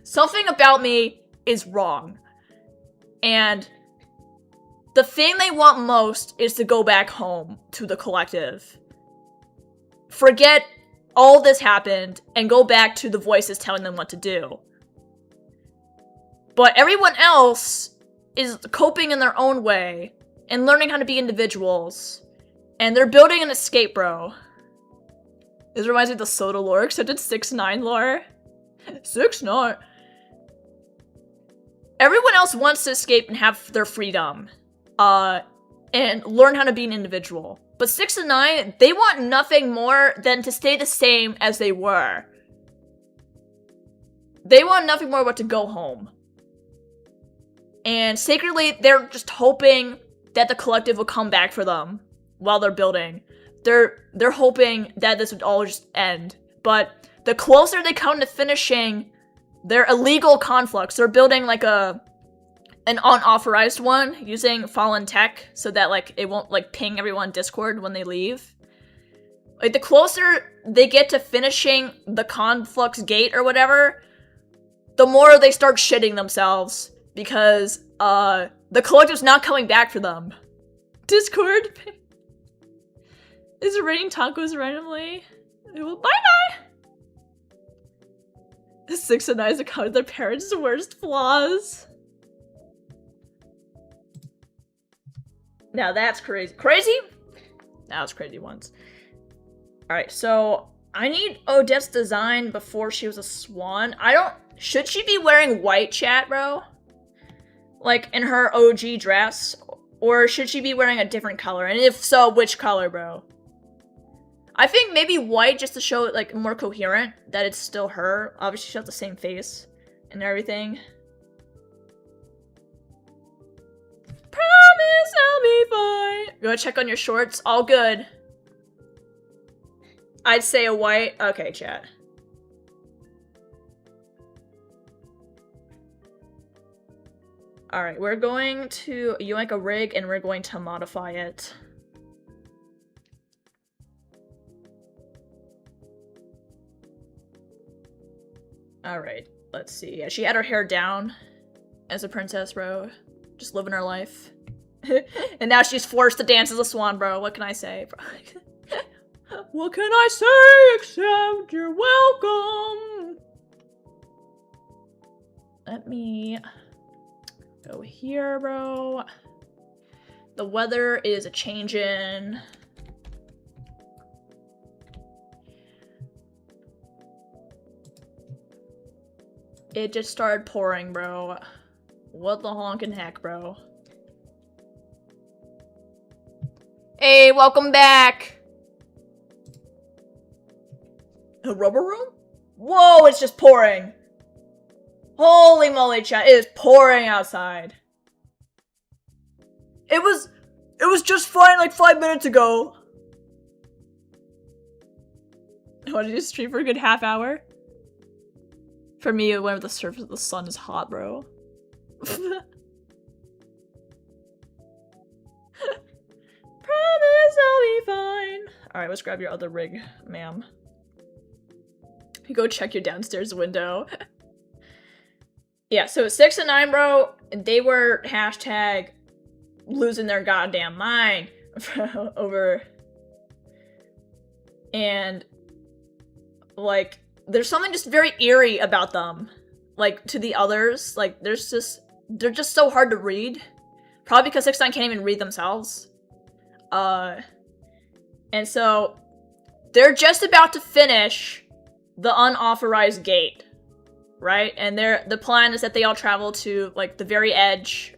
Something about me is wrong. And the thing they want most is to go back home to the collective. Forget all this happened and go back to the voices telling them what to do. But everyone else is coping in their own way and learning how to be individuals. And they're building an escape, bro. This reminds me of the Soda lore, except it's 6ix9ine lore. 6ix9ine. Everyone else wants to escape and have their freedom. And learn how to be an individual. But 6ix9ine, they want nothing more than to stay the same as they were. They want nothing more but to go home. And secretly, they're just hoping that the collective will come back for them while they're building. They're hoping that this would all just end. But the closer they come to finishing their illegal conflicts, they're building like an unauthorized one using fallen tech so that like it won't like ping everyone on Discord when they leave. Like the closer they get to finishing the conflux gate or whatever, the more they start shitting themselves because the collective's not coming back for them. Discord is it raining tacos randomly? Well, bye-bye! 6 and 9 is account of their parents' worst flaws. Now that's crazy. Crazy? That was crazy once. Alright, so I need Odette's design before she was a swan. Should she be wearing white, chat, bro? Like, in her OG dress? Or should she be wearing a different color? And if so, which color, bro? I think maybe white just to show it, like, more coherent. That it's still her. Obviously, she has the same face and everything. Promise I'll be fine. You wanna check on your shorts? All good. I'd say a white. Okay, chat. Alright, we're going to yoink a rig and we're going to modify it. Alright, let's see. Yeah, she had her hair down as a princess, bro. Just living her life. And now she's forced to dance as a swan, bro. What can I say? What can I say except you're welcome? Let me go here, bro. The weather is a changin'. It just started pouring, bro. What the honkin' heck, bro? Hey, welcome back! A rubber room? Whoa, it's just pouring! Holy moly, chat, it is pouring outside. It was just fine like 5 minutes ago. What, did you stream for a good half hour? For me, whenever the surface of the sun is hot, bro. Promise I'll be fine. Alright, let's grab your other rig, ma'am. You go check your downstairs window. Yeah, so 6 and 9, bro, they were hashtag losing their goddamn mind over. And, like, there's something just very eerie about them. Like, to the others. Like, they're just so hard to read. Probably because 6 and 9 can't even read themselves. And so, they're just about to finish the unauthorized gate. Right? And the plan is that they all travel to, like, the very edge.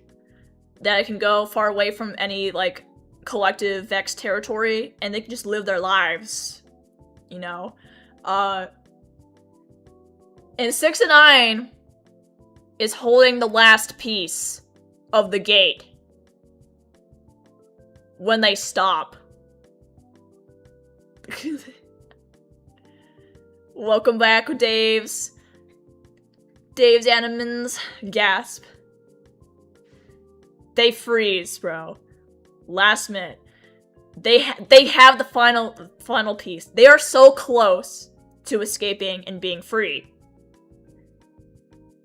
That it can go far away from any, like, collective Vex territory. And they can just live their lives. You know? And 6 and 9 is holding the last piece of the gate when they stop. Welcome back, Dave's Animans. Gasp. They freeze, bro. Last minute. They have the final piece. They are so close to escaping and being free.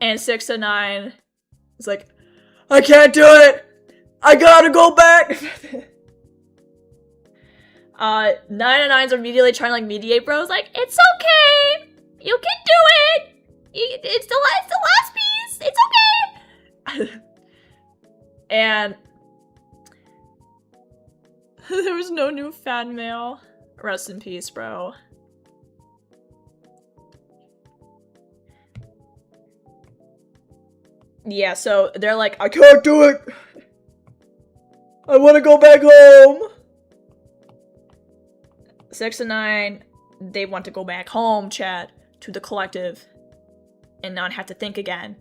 And 6 and 9 is like, I can't do it! I gotta go back! 9 and 9s are immediately trying to, like, mediate, bro. It's like, it's okay! You can do it! It's the last piece! It's okay! And there was no new fan mail. Rest in peace, bro. Yeah, so they're like, I can't do it! I want to go back home! 6 and 9, they want to go back home, chat, to the collective, and not have to think again.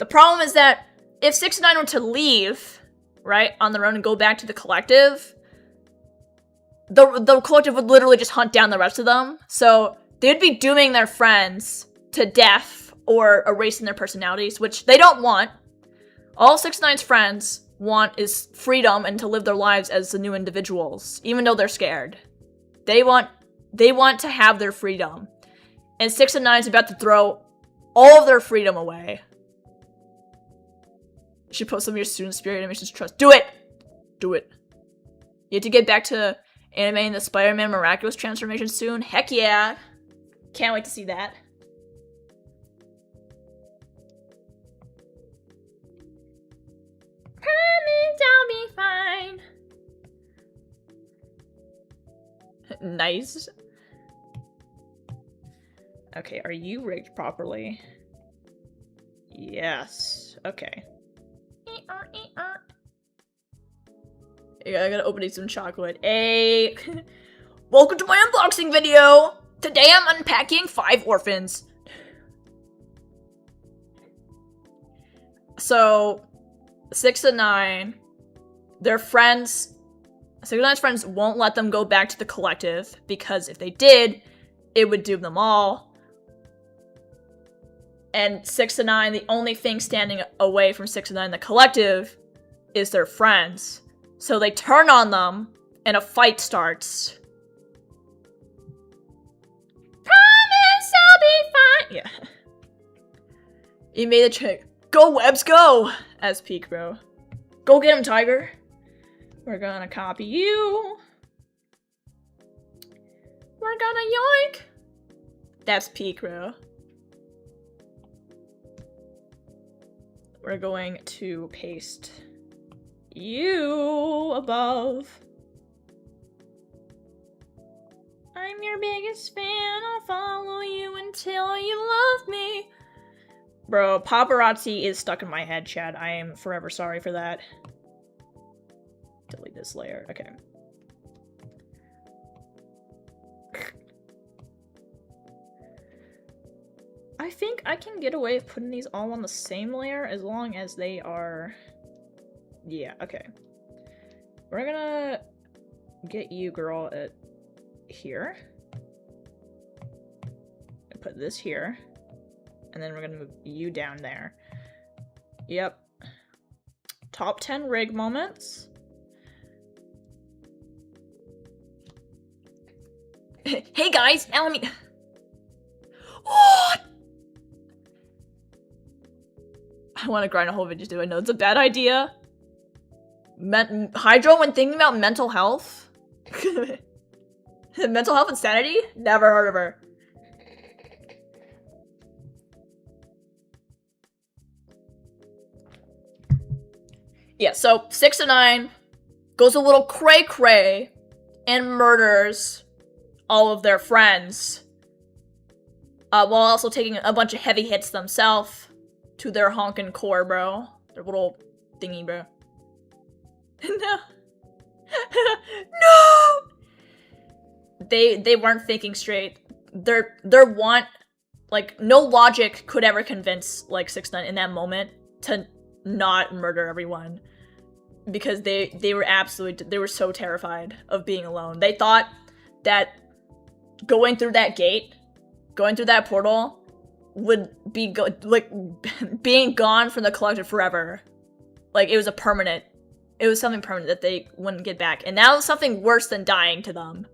The problem is that if 6 and 9 were to leave, right, on their own and go back to the collective, the collective would literally just hunt down the rest of them. So they'd be dooming their friends to death or erasing their personalities, which they don't want. All 6 9's friends want is freedom and to live their lives as the new individuals, even though they're scared. They want to have their freedom. And 6 and 9's about to throw all of their freedom away. You should post some of your student spirit animations. Trust. Do it! Do it. You have to get back to animating the Spider-Man Miraculous transformation soon. Heck yeah! Can't wait to see that. Promise I'll be fine. Nice. Okay, are you rigged properly? Yes. Okay. Yeah, I gotta open some chocolate. Hey! Welcome to my unboxing video! Today I'm unpacking 5 orphans. So, 6 and 9, their friends, 6 and 9's friends won't let them go back to the collective, because if they did, it would doom them all. And 6 and 9, the only thing standing away from 6 and 9, the collective, is their friends. So they turn on them, and a fight starts. Promise I'll be fine! Yeah. You made a trick. Go, Webs, go! As peak, bro. Go get him, Tiger. We're gonna copy you. We're gonna yoink. That's peak, bro. We're going to paste you above. I'm your biggest fan. I'll follow you until you love me. Bro, paparazzi is stuck in my head, Chad. I am forever sorry for that. Delete this layer. Okay. I think I can get away with putting these all on the same layer as long as they are... Yeah, okay. We're gonna get you, girl, at here. And put this here. And then we're gonna move you down there. Yep. Top 10 rig moments. Hey guys, now let me... What? I want to grind a whole video too. I know it's a bad idea. Hydro, when thinking about mental health? Mental health insanity? Never heard of her. Yeah, so 6 and 9 goes a little cray-cray and murders all of their friends. While also taking a bunch of heavy hits themselves to their honkin' core, bro. Their little thingy, bro. No. No! They weren't thinking straight. Their want, like, no logic could ever convince, like, 6 9 in that moment to not murder everyone. Because they were absolutely, they were so terrified of being alone. They thought that going through that gate, going through that portal, would be being gone from the collective forever. Like, it was something permanent that they wouldn't get back. And now it's something worse than dying to them.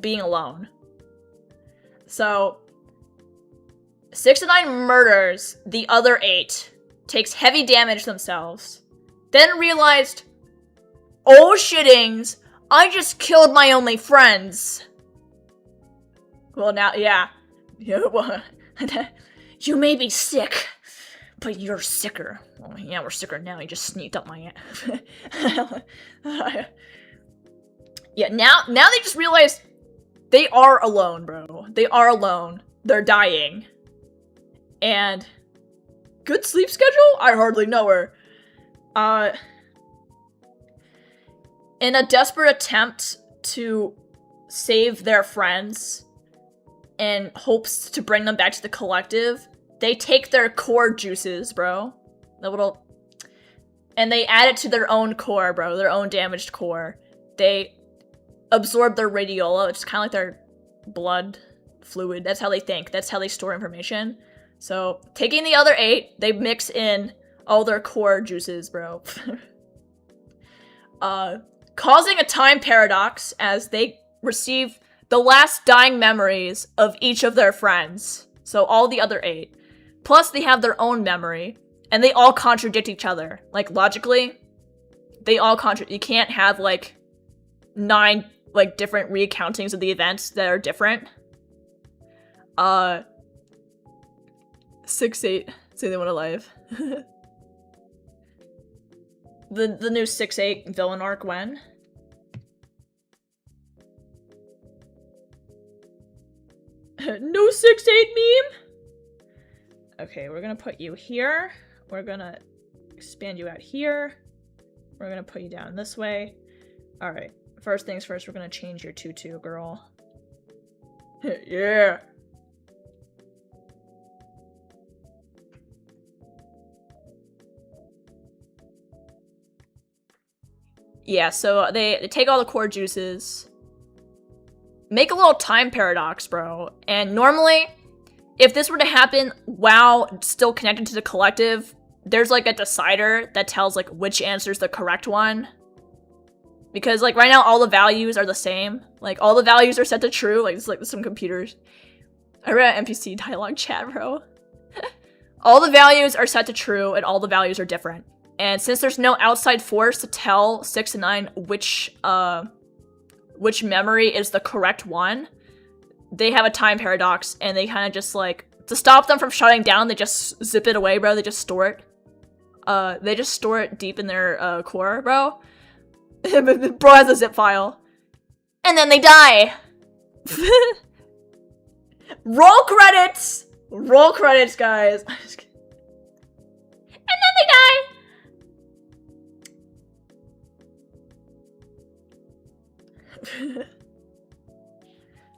Being alone. So, 6 and 9 murders the other 8, takes heavy damage themselves, then realized, oh shittings, I just killed my only friends. Well, now, yeah. Well, you may be sick, but you're sicker. Well, yeah, we're sicker now. You just sneaked up my ass. Yeah, now they just realized they are alone, bro. They are alone. They're dying. And good sleep schedule? I hardly know her. In a desperate attempt to save their friends in hopes to bring them back to the collective, they take their core juices, bro. The little... And they add it to their own core, bro. Their own damaged core. They absorb their radiola, which is kind of like their blood fluid. That's how they think. That's how they store information. So, taking the other 8, they mix in all their core juices, bro. Causing a time paradox as they receive the last dying memories of each of their friends. So all the other 8. Plus they have their own memory. And they all contradict each other. Like, logically, they all you can't have, like, 9, like, different recountings of the events that are different. 6-8, say they want to live. The new 6-8 villain arc when? No 6-8 meme? Okay, we're gonna put you here. We're gonna expand you out here. We're gonna put you down this way. Alright, first things first, we're gonna change your tutu, girl. Yeah! Yeah, so they take all the core juices, make a little time paradox, bro. And normally, if this were to happen while still connected to the collective, there's like a decider that tells like which answer is the correct one. Because like right now, all the values are the same. Like all the values are set to true. Like it's like some computers. I read NPC dialogue chat, bro. All the values are set to true, and all the values are different. And since there's no outside force to tell 6 and 9 which memory is the correct one, they have a time paradox, and they kind of just like, to stop them from shutting down, they just zip it away, bro. They just store it. They just store it deep in their core, bro. Bro has a zip file. And then they die! Roll credits! Roll credits, guys. And then they die!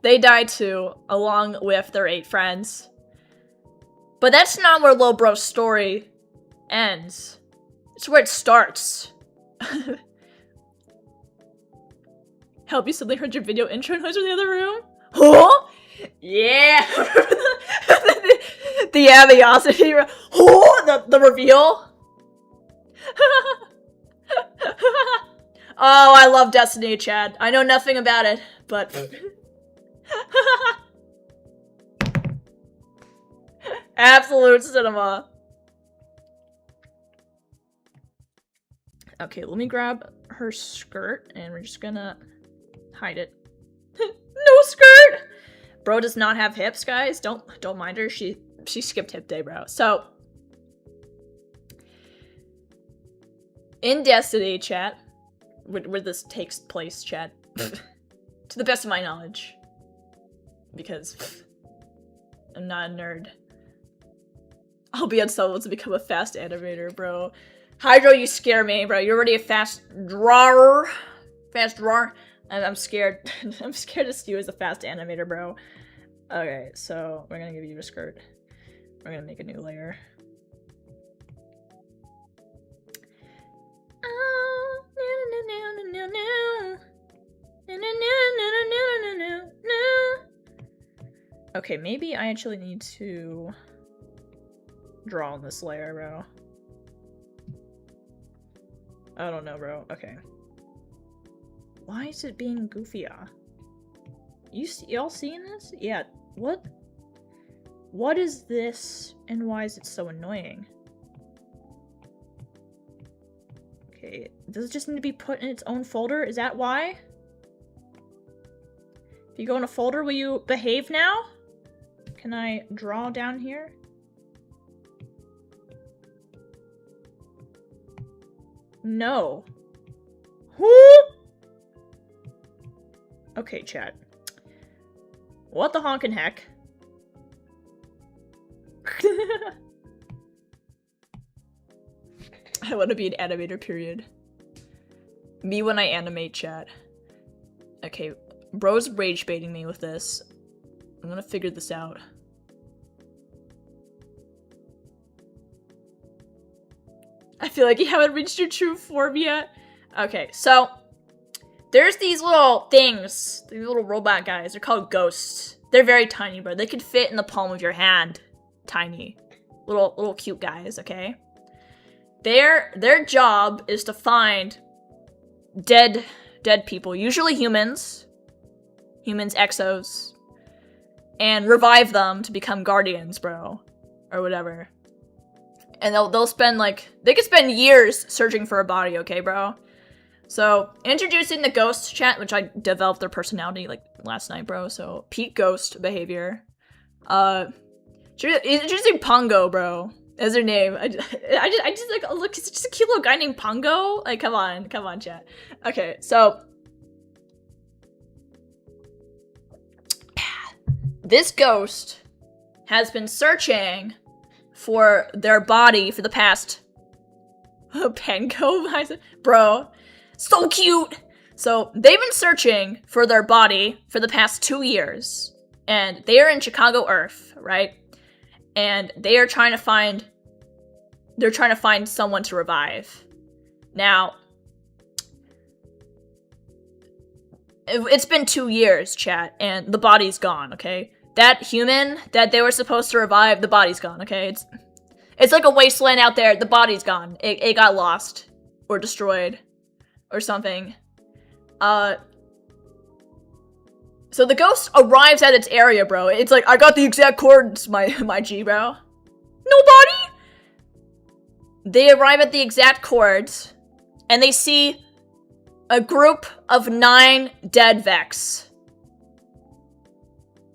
They die too, along with their 8 friends. But that's not where Lil Bro's story ends. It's where it starts. Help, you suddenly heard your video intro noise in the other room? Huh? Yeah! The animosity. Huh? The reveal? Oh, I love Destiny, Chad. I know nothing about it, but... Absolute cinema. Okay, let me grab her skirt, and we're just gonna hide it. No skirt! Bro does not have hips, guys. Don't mind her. She skipped hip day, bro. So, in Destiny, chat, where this takes place, chat, to the best of my knowledge, because I'm not a nerd. I'll be on solo to become a fast animator, bro. Hydro, you scare me, bro. You're already a fast drawer. Fast drawer. I'm scared. I'm scared to see you as a fast animator, bro. Okay, so we're gonna give you a skirt. We're gonna make a new layer. Okay, maybe I actually need to draw on this layer, bro. I don't know, bro. Okay. Why is it being goofier? Y'all seeing this? Yeah. What is this, and why is it so annoying? Okay, does it just need to be put in its own folder? Is that why? If you go in a folder, will you behave now? Can I draw down here? No. Who? Okay, chat. What the honkin' heck? I want to be an animator, period. Me when I animate, chat. Okay, bro's rage baiting me with this. I'm gonna figure this out. I feel like you haven't reached your true form yet. Okay, so there's these little things, these little robot guys. They're called ghosts. They're very tiny, bro. They could fit in the palm of your hand. Tiny. Little cute guys, okay? Their job is to find dead people, usually humans, exos, and revive them to become guardians, bro, or whatever. And they'll spend they could spend years searching for a body, okay, bro? So, introducing the ghost chat, which I developed their personality last night, bro. So, peak ghost behavior. Introducing Pongo, bro, as their name. I just look, it's just a cute little guy named Pongo. Like, come on, chat. Okay, so this ghost has been searching for their body for the past Pango, bro, so cute. So they've been searching for their body for the past 2 years, and they are in Chicago Earth, right? And they are trying to find someone to revive. Now, it's been 2 years, chat, and the body's gone, okay? That human that they were supposed to revive, the body's gone, okay? It's like a wasteland out there, the body's gone. It got lost, or destroyed, or something. So the ghost arrives at its area, bro. It's like, I got the exact coordinates, my G, bro. Nobody? They arrive at the exact chords, and they see a group of 9 dead Vex.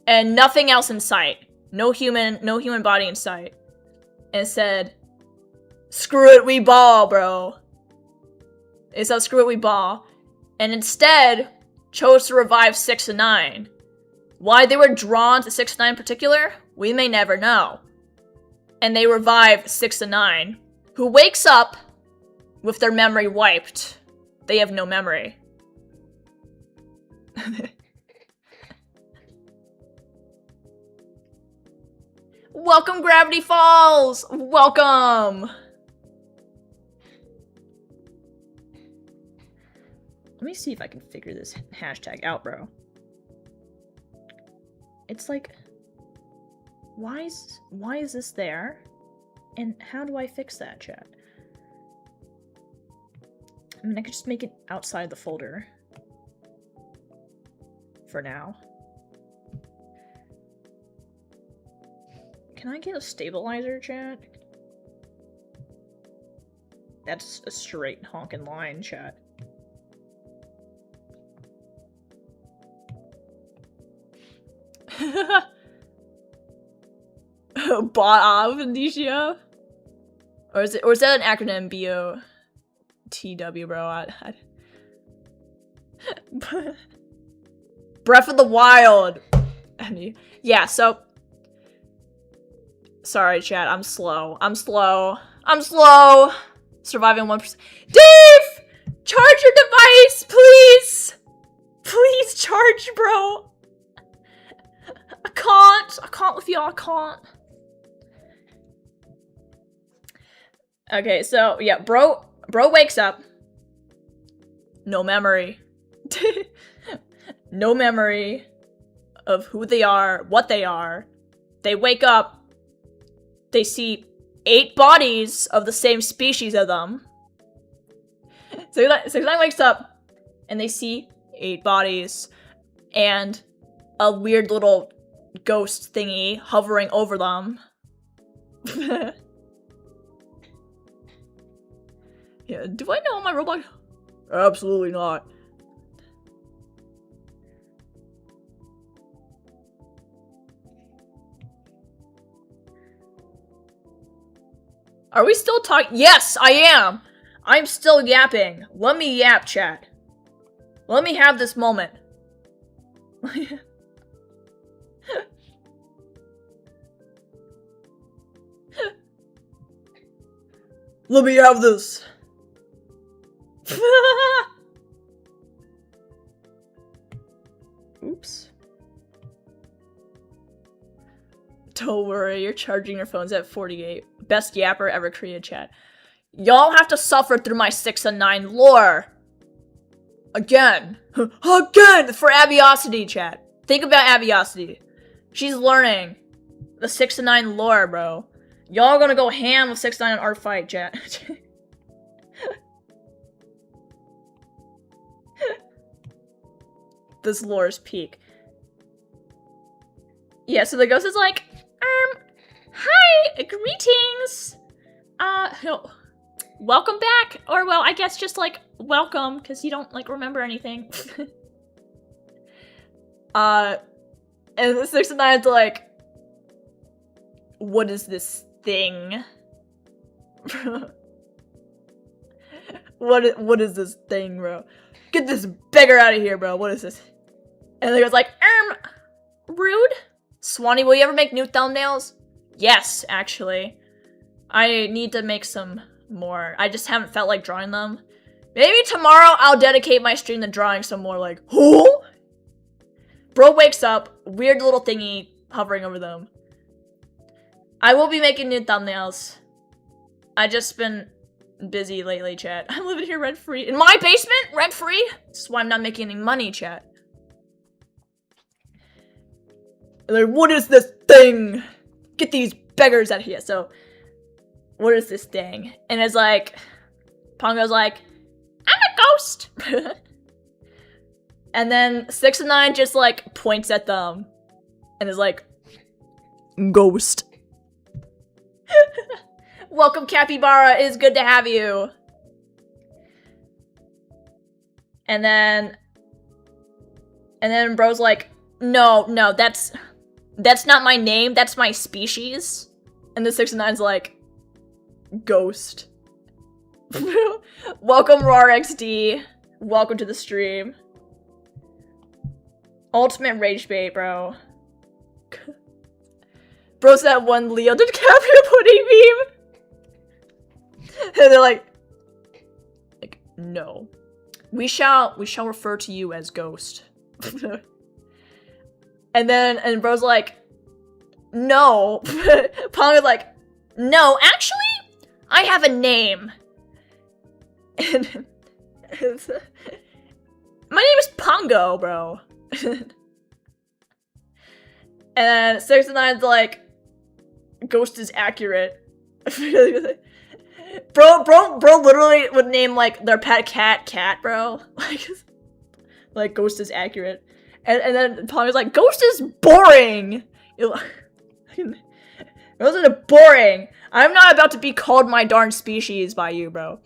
And nothing else in sight. No human body in sight. And said, screw it, we ball, bro. They said, screw it, we ball. And instead, chose to revive 6 and 9. Why they were drawn to 6 and 9 in particular, we may never know. And they revive 6 and 9, who wakes up with their memory wiped. They have no memory. Welcome, Gravity Falls! Welcome! Let me see if I can figure this hashtag out, bro. It's like, why is this there? And how do I fix that, chat? I mean, I could just make it outside the folder. For now. Can I get a stabilizer, chat? That's a straight honkin' line, chat. Bot of Indonesia? Or is that an acronym? BOTW, bro? Breath of the Wild. Yeah, so sorry, chat. I'm slow. Surviving 1%. Dave! Charge your device, please! Please charge, bro. I can't with y'all, I can't. Okay, so, yeah, bro wakes up. No memory. No memory of who they are, what they are. They wake up. They see 8 bodies of the same species of them. So he wakes up, and they see 8 bodies, and a weird little ghost thingy hovering over them. Yeah, do I know my robot? Absolutely not. Are we still talking? Yes, I am! I'm still yapping. Let me yap, chat. Let me have this moment. Let me have this. Oops. Don't worry, you're charging your phones at 48. Best yapper ever created, chat. Y'all have to suffer through my 6 and 9 lore. Again. Again! For Abiosity, chat. Think about Abiosity. She's learning the 6 and 9 lore, bro. Y'all are gonna go ham with 6 and 9 on our fight, chat. This lore is peak. Yeah, so the ghost is like, hi, greetings. Welcome back. Or, well, I guess just, like, welcome, because you don't, like, remember anything. And the 6 and 9's like, what is this thing? What is this thing, bro? Get this beggar out of here, bro. What is this? And the guy's like, rude? Swanee, will you ever make new thumbnails? Yes, actually. I need to make some more. I just haven't felt like drawing them. Maybe tomorrow I'll dedicate my stream to drawing some more, like, who? Bro wakes up, weird little thingy hovering over them. I will be making new thumbnails. I just been busy lately, chat. I'm living here rent-free. In my basement? Rent-free? This is why I'm not making any money, chat. Like, what is this thing? Get these beggars out of here. So, what is this thing? And it's like, Pongo's like, I'm a ghost. And then 6 and 9 just like points at them and is like, ghost. Welcome, Capybara. It is good to have you. And then bro's like, no, that's not my name. That's my species. And the 6 and 9's like, ghost. Welcome, RARXD. Welcome to the stream. Ultimate rage bait, bro. Bro's that one Leo DiCaprio pudding meme. And they're like, no. We shall refer to you as Ghost. and bro's like, no. Pongo's like, no, actually, I have a name. And my name is Pongo, bro. And 6 and 9's like, Ghost is accurate. Bro literally would name like their pet cat, bro. Like Ghost is accurate. And then Pongo's like, Ghost is boring. Ghost is boring. I'm not about to be called my darn species by you, bro.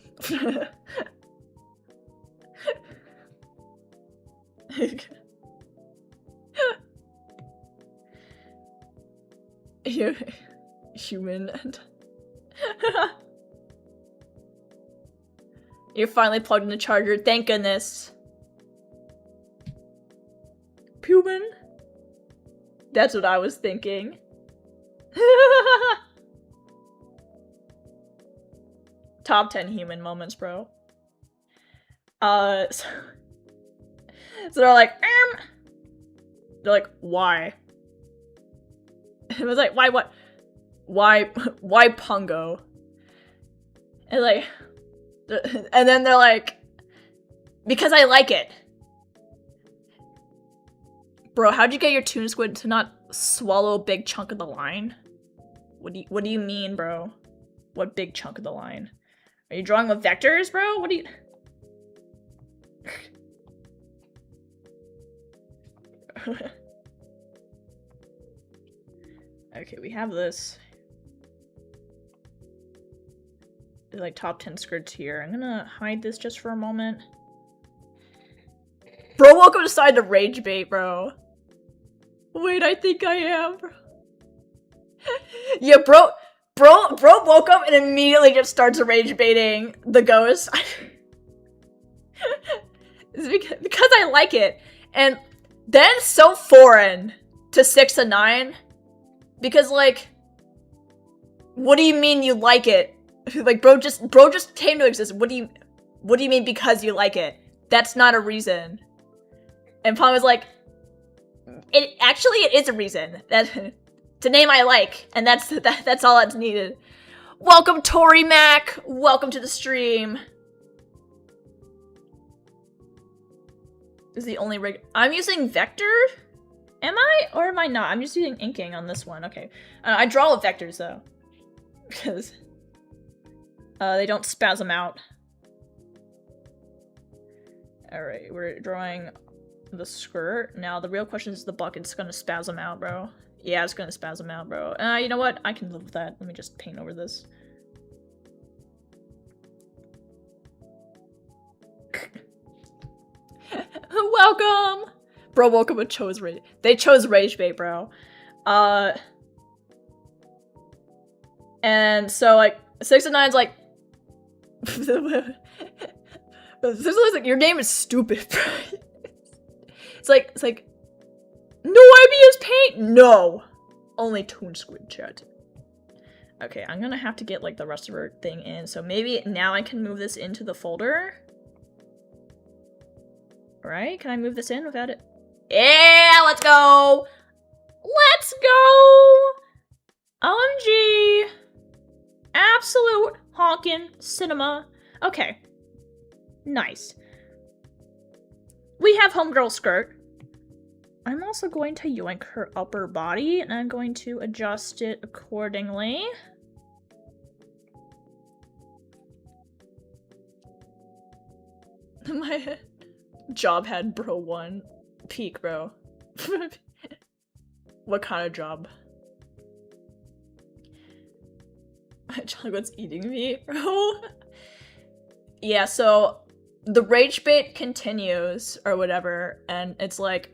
Human. You're finally plugged in the charger. Thank goodness. Human? That's what I was thinking. Top 10 human moments, bro. So they're like, They're like, why? It was like, why, what? Why Pongo? And like, and then they're like, because I like it. Bro, how'd you get your tuna squid to not swallow a big chunk of the line? What do you mean, bro? What big chunk of the line? Are you drawing with vectors, bro? What do you... Okay, we have this. There's like top 10 skirts here. I'm gonna hide this just for a moment. Bro, welcome to Side to Rage Bait, bro. Wait, I think I am. Yeah, bro woke up and immediately just starts rage baiting the ghost. It's because I like it. And then so foreign to 6 and 9. Because, like, what do you mean you like it? Like, bro just came to exist. What do you mean because you like it? That's not a reason. And Pong was like, it is a reason. That to name I like, and that's all that's needed. Welcome, Tori Mac! Welcome to the stream. This is the only I'm using vector? Am I? Or am I not? I'm just using inking on this one. Okay. I draw with vectors, though. Because they don't spasm out. Alright, we're drawing the skirt. Now, the real question is the bucket's gonna spasm out, bro. Yeah, it's gonna spasm out, bro. You know what? I can live with that. Let me just paint over this. Welcome! Bro, welcome to chose rage. They chose rage bait, bro. And so, like, 6 and 9's like... 6 and 9's like, your name is stupid, bro. It's like... No ABS paint? No! Only Toon Squid chat. Okay, I'm gonna have to get, like, the rest of her thing in, so maybe now I can move this into the folder? Right? Can I move this in without it? Yeah, let's go! Let's go! OMG! Absolute honkin' cinema. Okay. Nice. We have homegirl skirt. I'm also going to yoink her upper body, and I'm going to adjust it accordingly. My job had bro 1. Peak, bro. What kind of job? Chocolate's eating me, bro. Yeah, so the rage bait continues or whatever, and it's like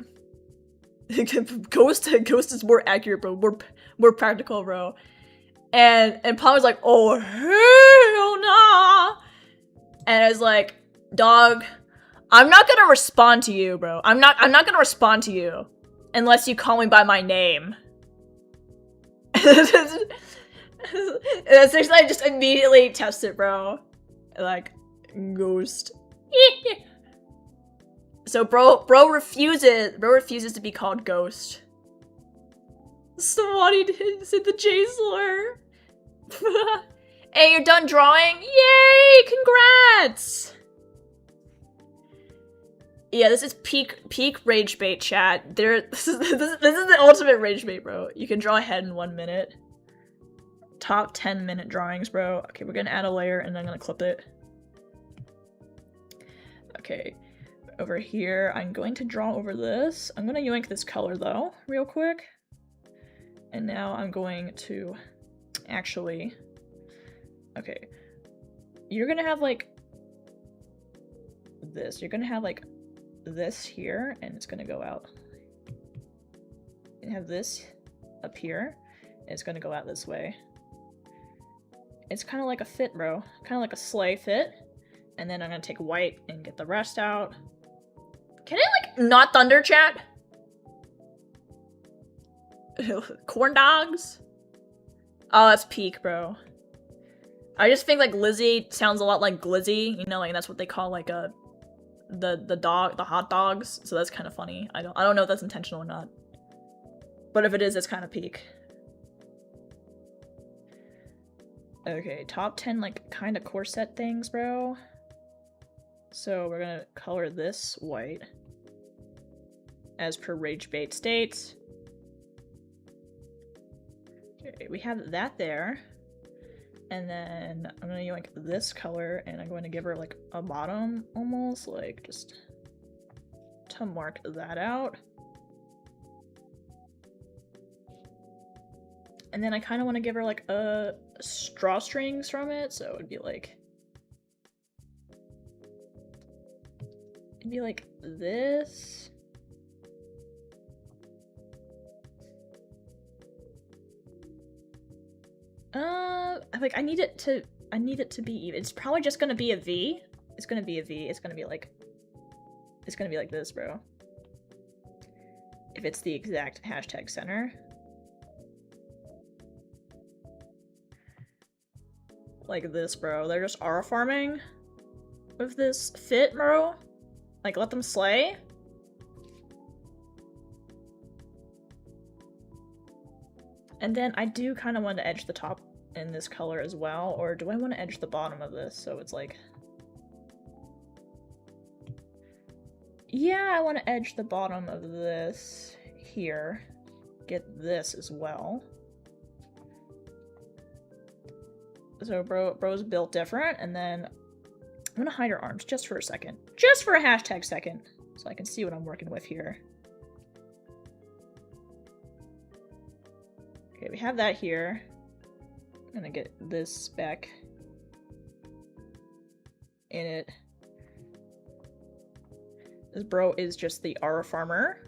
Ghost is more accurate, bro. More practical, bro. And Palm was like, oh hell nah. And I was like, dog, I'm not gonna respond to you, bro. I'm not gonna respond to you unless you call me by my name. Essentially, I just immediately test it, bro. Like, ghost. So bro refuses to be called ghost. Somebody said the J slur. Hey, you're done drawing? Yay! Congrats! Yeah, this is peak rage bait, chat. This is the ultimate rage bait, bro. You can draw a head in 1 minute. Top 10-minute drawings, bro. Okay, we're gonna add a layer and then I'm gonna clip it. Okay, over here, I'm going to draw over this. I'm gonna yoink this color though, real quick. And now I'm going to actually, okay, you're gonna have like this. You're gonna have like this here, and it's gonna go out. And have this up here, and it's gonna go out this way. It's kind of like a fit, bro. Kind of like a sleigh fit. And then I'm gonna take white and get the rest out. Can I, like, not thunder, chat? Corn dogs? Oh, that's peak, bro. I just think, like, Lizzie sounds a lot like Glizzy. You know, like, that's what they call, like, the hot dogs. So that's kind of funny. I don't know if that's intentional or not. But if it is, it's kind of peak. Okay, top 10, like, kind of corset things, bro. So we're gonna color this white as per rage bait states. Okay, we have that there. And then I'm gonna yoink this color and I'm going to give her like a bottom almost, like just to mark that out. And then I kind of want to give her like a drawstrings from it, so it'd be like this. Like I need it to be even. It's probably just gonna be a V. It's gonna be a V. It's gonna be like this, bro. If it's the exact hashtag center. Like this, bro. They're just R farming with this fit, bro. Like, let them slay. And then I do kind of want to edge the top in this color as well, or do I want to edge the bottom of this so it's like... Yeah, I want to edge the bottom of this here. Get this as well. So bro's built different, and then I'm gonna hide her arms just for a second. Just for a hashtag second, so I can see what I'm working with here. Okay, we have that here. I'm gonna get this back in it. This bro is just the Aura farmer.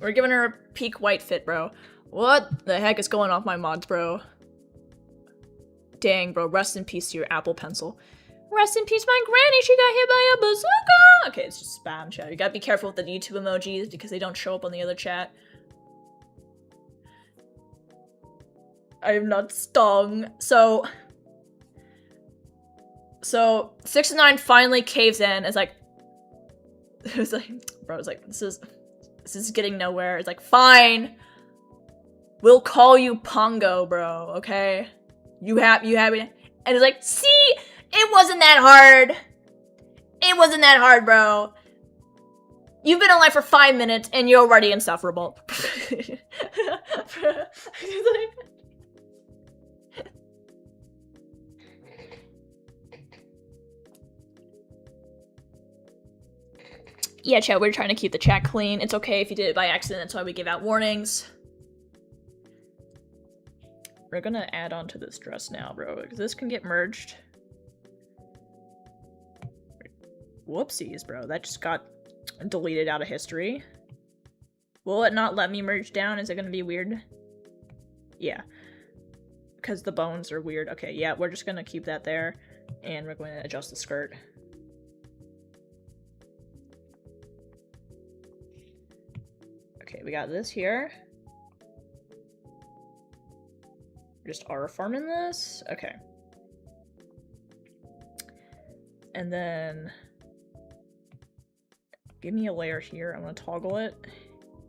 We're giving her a peak white fit, bro. What the heck is going off my mods, bro? Dang, bro. Rest in peace to your Apple Pencil. Rest in peace, my granny. She got hit by a bazooka. Okay, it's just spam chat. You gotta be careful with the YouTube emojis because they don't show up on the other chat. I am not stung. So 6 9 finally caves in. It's like, bro, it's like, this is getting nowhere. It's like, fine. We'll call you Pongo, bro, okay? You happy? And it's like, see? It wasn't that hard. It wasn't that hard, bro. You've been alive for 5 minutes and you're already insufferable. Yeah, chat, we're trying to keep the chat clean. It's okay if you did it by accident. That's why we give out warnings. We're gonna add on to this dress now, bro, because this can get merged. Whoopsies, bro. That just got deleted out of history. Will it not let me merge down? Is it gonna be weird? Yeah. Because the bones are weird. Okay, yeah, we're just gonna keep that there. And we're going to adjust the skirt. Okay, we got this here. Just Aura farming this? Okay. And then give me a layer here. I'm gonna toggle it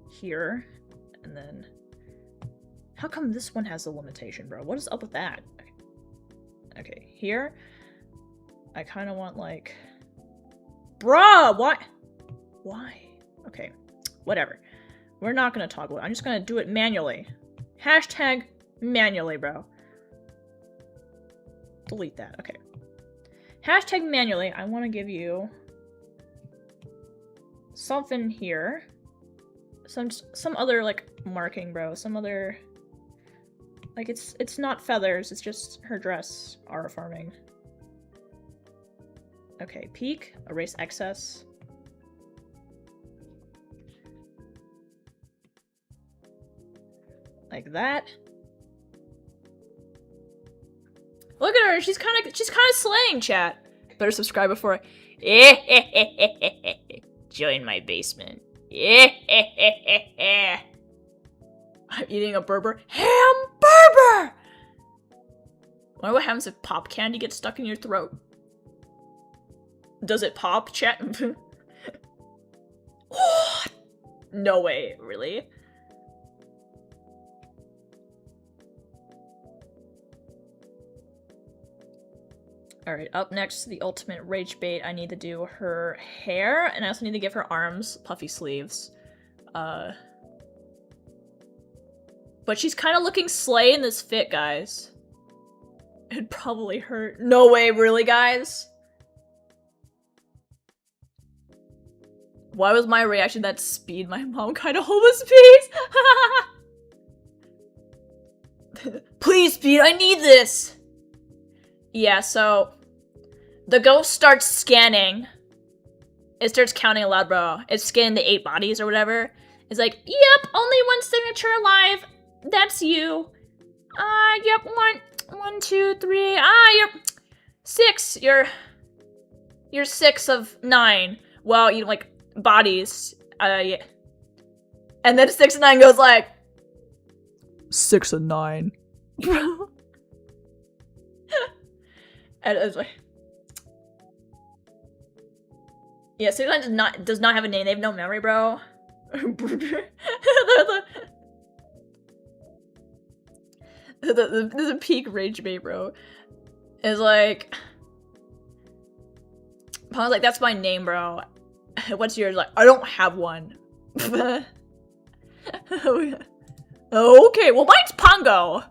here. And then how come this one has a limitation, bro? What is up with that? Okay, here. I kind of want like... Bruh! What? Why? Okay, whatever. We're not gonna toggle it. I'm just gonna do it manually. Hashtag manually, bro. Delete that. Okay. Hashtag manually. I want to give you something here. Some other like marking, bro. Some other like it's not feathers. It's just her dress. Aura farming. Okay. Peak. Erase excess. Like that. Look at her, she's kind of slaying, chat. Better subscribe before join my basement. I'm eating a Berber. Hamburger! Wonder what happens if pop candy gets stuck in your throat. Does it pop, chat? No way, really? Alright, up next, the ultimate rage bait. I need to do her hair, and I also need to give her arms puffy sleeves. But she's kind of looking slay in this fit, guys. It'd probably hurt. No way, really, guys? Why was my reaction that speed? My mom kind of hold with speed. Please, Speed, I need this! Yeah, so the ghost starts scanning. It starts counting aloud, bro. It's scanning the 8 bodies or whatever. It's like, yep, only one signature alive. That's you. Yep, 1, 2, 3. You're 6. You're 6 of 9. Well, you know, like bodies. Yeah. And then 6 of 9 goes like 6 of 9, bro. And it was like, yeah, 6 of 9 does not have a name. They have no memory, bro. the peak rage bait, bro. Is like, I was like, that's my name, bro. What's yours? Like, I don't have one. Okay, well, mine's Pongo.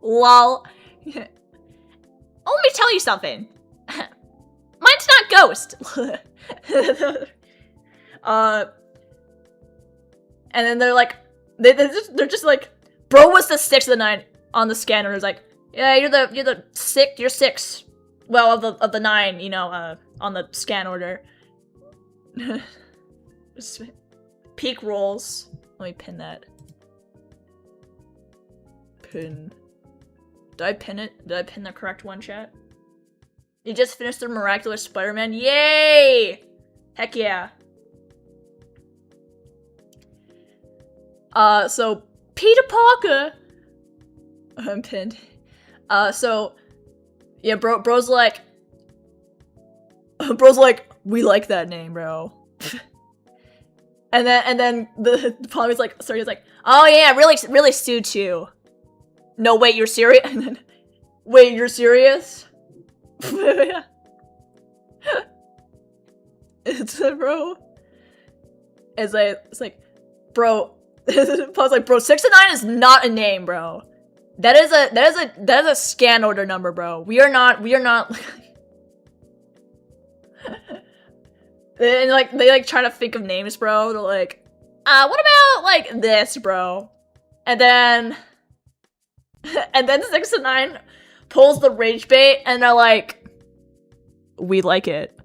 Lol. Let me tell you something. Mine's not Ghost. And then they're like, they're just like, bro was the 6 of the 9 on the scanner. It's like, yeah, you're 6. Well, of the 9, you know, on the scan order. Peak rolls. Let me pin that. Pin. Did I pin it? Did I pin the correct one, chat? You just finished the Miraculous Spider-Man. Yay! Heck yeah. So Peter Parker. I'm pinned. So yeah, bro's like, we like that name, bro. and then the Pongo's like, sorry, he's like, oh yeah, really suits you. No, wait, you're serious? Wait, you're serious? It's bro. It's like, bro. Paul's like, bro, 6 and 9 is not a name, bro. That is a scan order number, bro. We are not. And like they like try to think of names, bro. They're like, what about like this, bro? And then 6 and 9 pulls the rage bait, and they're like, we like it.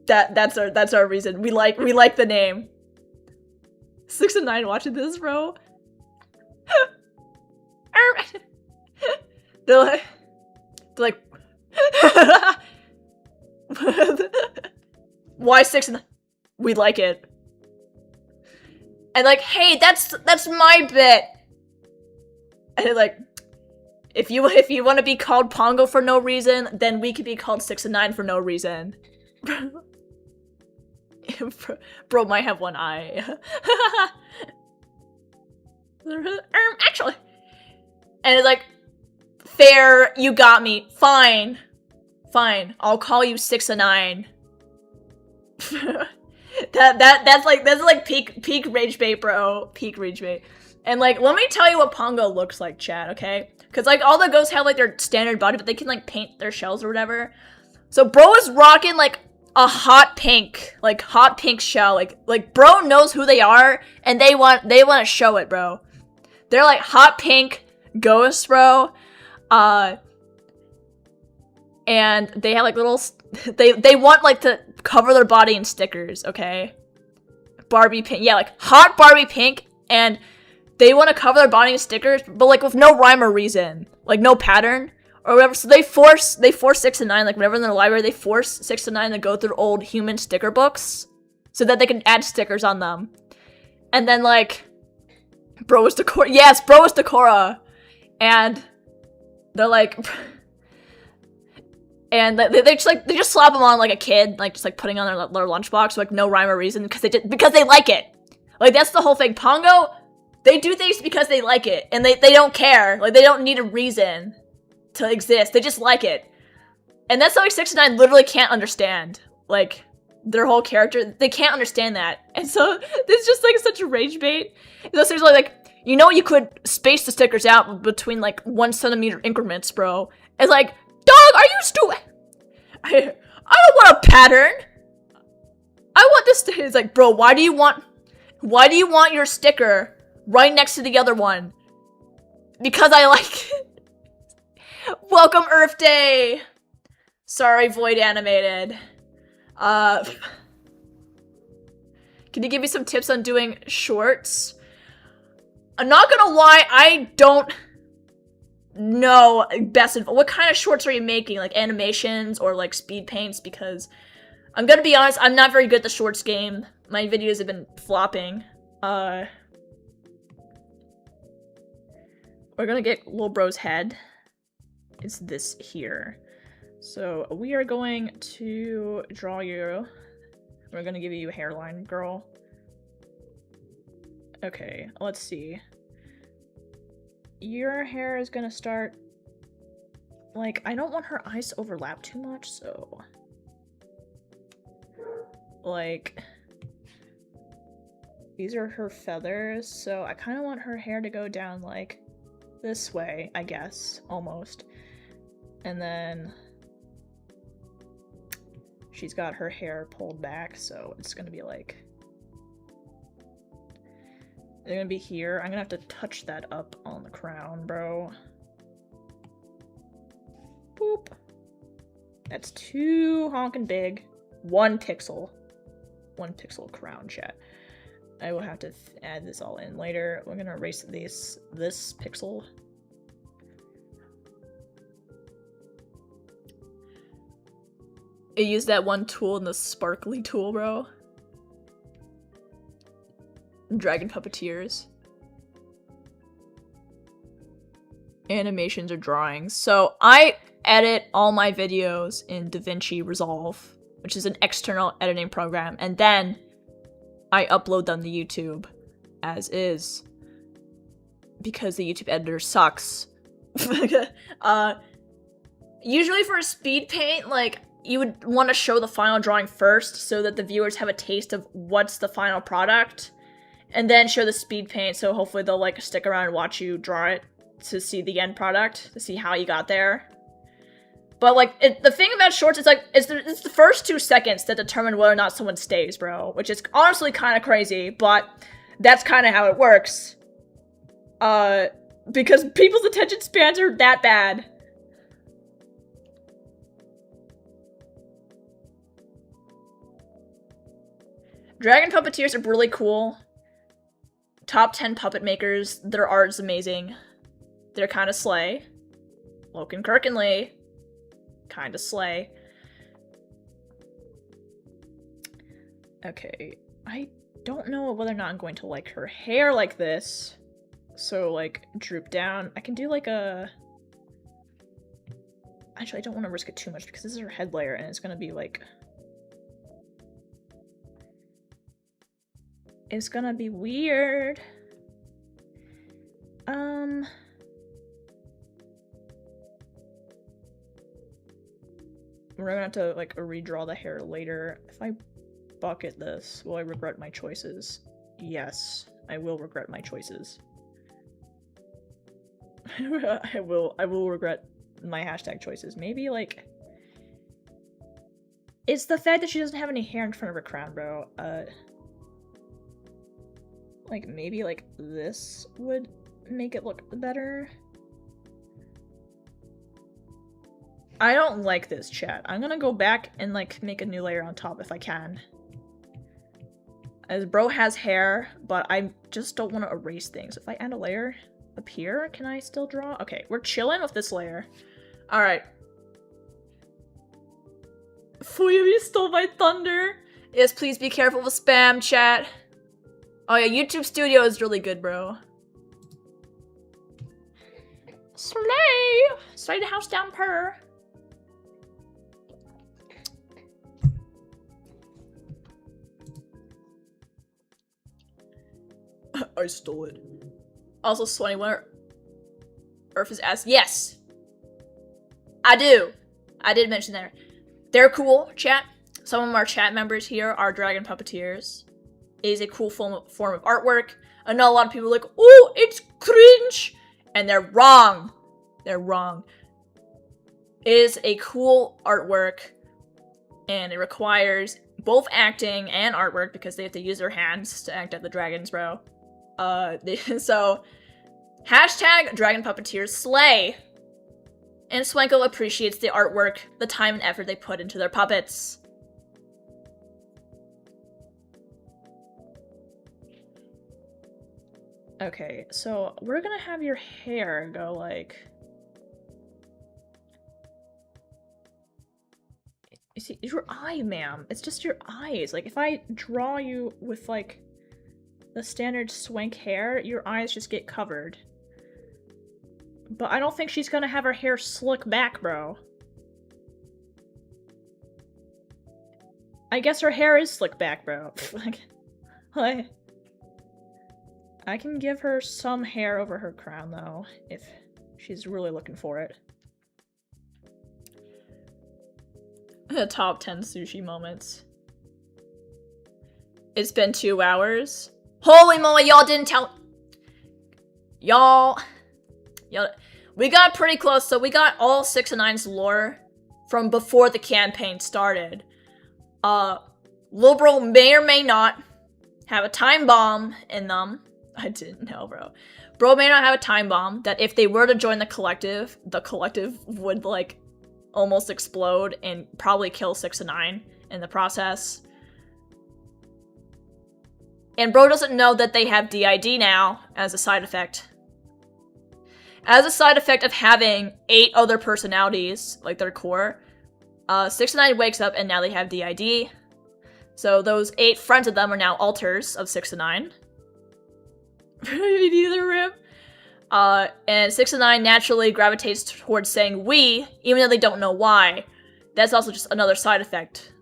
That's our reason. We like the name. 6 and 9 watching this, bro. They're like why 6 and 9? We like it. And like, hey, that's my bit. And like, if you want to be called Pongo for no reason, then we could be called 6 and 9 for no reason. Bro might have one eye. Actually. And it's like, fair, you got me. Fine. I'll call you 6 and 9. that's like peak rage bait, bro. Peak rage bait. And like, let me tell you what Pongo looks like, chat, okay? Because like all the ghosts have like their standard body, but they can like paint their shells or whatever. So bro is rocking like a hot pink shell. Like bro knows who they are, and they want to show it, bro. They're like hot pink ghosts, bro. And they have like little, they want like to cover their body in stickers, okay? Barbie pink, yeah, like hot Barbie pink, and they want to cover their body in stickers, but like with no rhyme or reason, like no pattern or whatever. So they force 6 and 9, like whenever in their library, they force 6 and 9 to go through old human sticker books so that they can add stickers on them. And then like, bro is Decora. Yes, bro is Decora. And they're like, and they just slap them on like a kid, like just like putting on their lunchbox, like no rhyme or reason, because they like it. Like that's the whole thing. Pongo, they do things because they like it, and they don't care. Like they don't need a reason to exist. They just like it. And that's something 6 and 9 literally can't understand. Like their whole character, they can't understand that. And so this is just like such a rage bait. So seriously, like, you know, you could space the stickers out between like 1 centimeter increments, bro. It's like, dog, are you stupid? I don't want a pattern. I want this. It's like, bro, why do you want your sticker right next to the other one? Because I like it. Welcome Earth Day. Sorry, Void Animated. Can you give me some tips on doing shorts? I'm not gonna lie, I don't know best. What kind of shorts are you making? Like animations or like speed paints? Because I'm gonna be honest, I'm not very good at the shorts game. My videos have been flopping. We're gonna get Lil Bro's head. It's this here. So we are going to draw you. We're gonna give you a hairline, girl. Okay, let's see. Your hair is gonna start... Like, I don't want her eyes to overlap too much, so... Like... These are her feathers, so I kind of want her hair to go down, like, this way, I guess, almost. And then... She's got her hair pulled back, so it's gonna be like... They're gonna be here. I'm gonna have to touch that up on the crown, bro. Boop. That's too honkin' big. 1 pixel. 1 pixel crown, chat. I will have to add this all in later. We're gonna erase this pixel. I used that one tool in the sparkly tool, bro. Dragon puppeteers. Animations or drawings. So I edit all my videos in DaVinci Resolve, which is an external editing program, and then I upload them to YouTube as is because the YouTube editor sucks. Usually for a speed paint, like, you would want to show the final drawing first so that the viewers have a taste of what's the final product, and then show the speed paint so hopefully they'll, like, stick around and watch you draw it to see the end product, to see how you got there. But, like, the thing about shorts is, like, it's the first 2 seconds that determine whether or not someone stays, bro. Which is honestly kind of crazy, but that's kind of how it works. Because people's attention spans are that bad. Dragon puppeteers are really cool. Top 10 puppet makers. Their art is amazing. They're kind of slay. Loken Kirkenly. Kind of slay. Okay. I don't know whether or not I'm going to like her hair like this. So, like, droop down. I can do like a... Actually, I don't want to risk it too much because this is her head layer and it's going to be like... It's gonna be weird. We're gonna have to, like, redraw the hair later. If I bucket this, will I regret my choices? Yes, I will regret my choices. I will regret my hashtag choices. Maybe, like... It's the fact that she doesn't have any hair in front of her crown, bro. Like, maybe, like, this would make it look better. I don't like this, chat. I'm gonna go back and, like, make a new layer on top if I can. As bro has hair, but I just don't want to erase things. If I add a layer up here, can I still draw? Okay, we're chilling with this layer. Alright. Fuyumi stole my thunder. Yes, please be careful with spam, chat. Oh yeah, YouTube Studio is really good, bro. Slay! Slay the house down, purr. I stole it. Also, Swanee, when Earth is asked, yes! I do! I did mention that. They're cool, chat. Some of our chat members here are dragon puppeteers. It is a cool form of artwork. I know a lot of people are like, oh, it's cringe! And they're wrong. They're wrong. It is a cool artwork, and it requires both acting and artwork because they have to use their hands to act out the dragons, bro. So, hashtag dragon puppeteers slay. And Swanko appreciates the artwork, the time and effort they put into their puppets. Okay, so we're gonna have your hair go like... You see, your eye, ma'am. It's just your eyes. Like, if I draw you with, like, the standard swank hair, your eyes just get covered. But I don't think she's gonna have her hair slick back, bro. I guess her hair is slick back, bro. Like... I can give her some hair over her crown, though, if she's really looking for it. The top 10 sushi moments. It's been 2 hours. Holy moly, y'all didn't tell- Y'all, we got pretty close, so we got all 6 of 9's lore from before the campaign started. Lil Bro may or may not have a time bomb in them. I didn't know, bro. Bro may not have a time bomb that if they were to join the collective would, like, almost explode and probably kill 6 of 9 in the process. And bro doesn't know that they have DID now as a side effect. As a side effect of having 8 other personalities, like their core, 6 of 9 wakes up and now they have DID. So those 8 friends of them are now alters of 6 of 9. And 6 of 9 naturally gravitates towards saying we, even though they don't know why. That's also just another side effect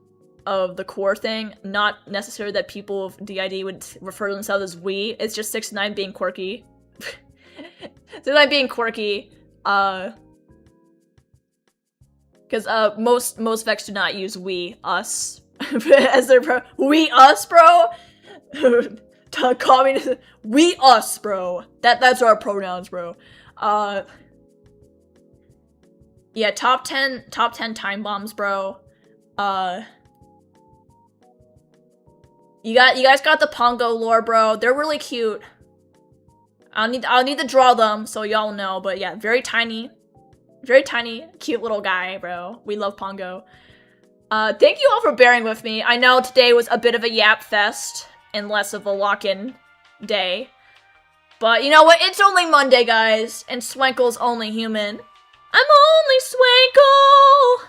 of the core thing. Not necessarily that people of DID would refer to themselves as we. It's just 6 of 9 being quirky. 6 of 9 being quirky. Because most Vex do not use we, us, as their we, us, bro? Communist, we, us, bro. That's our pronouns, bro. Yeah, top 10 time bombs, bro. You guys got the Pongo lore, bro. They're really cute. I'll need to draw them so y'all know, but yeah, very tiny, cute little guy, bro. We love Pongo. Thank you all for bearing with me. I know today was a bit of a yap fest and less of a lock-in day. But you know what? It's only Monday, guys, and Swankle's only human. I'm only Swankle!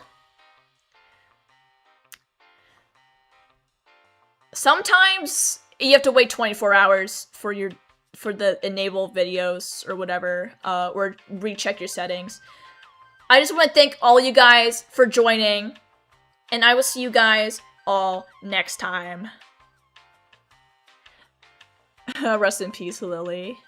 Sometimes you have to wait 24 hours for the enable videos or whatever, or recheck your settings. I just want to thank all you guys for joining, and I will see you guys all next time. Rest in peace, Lily.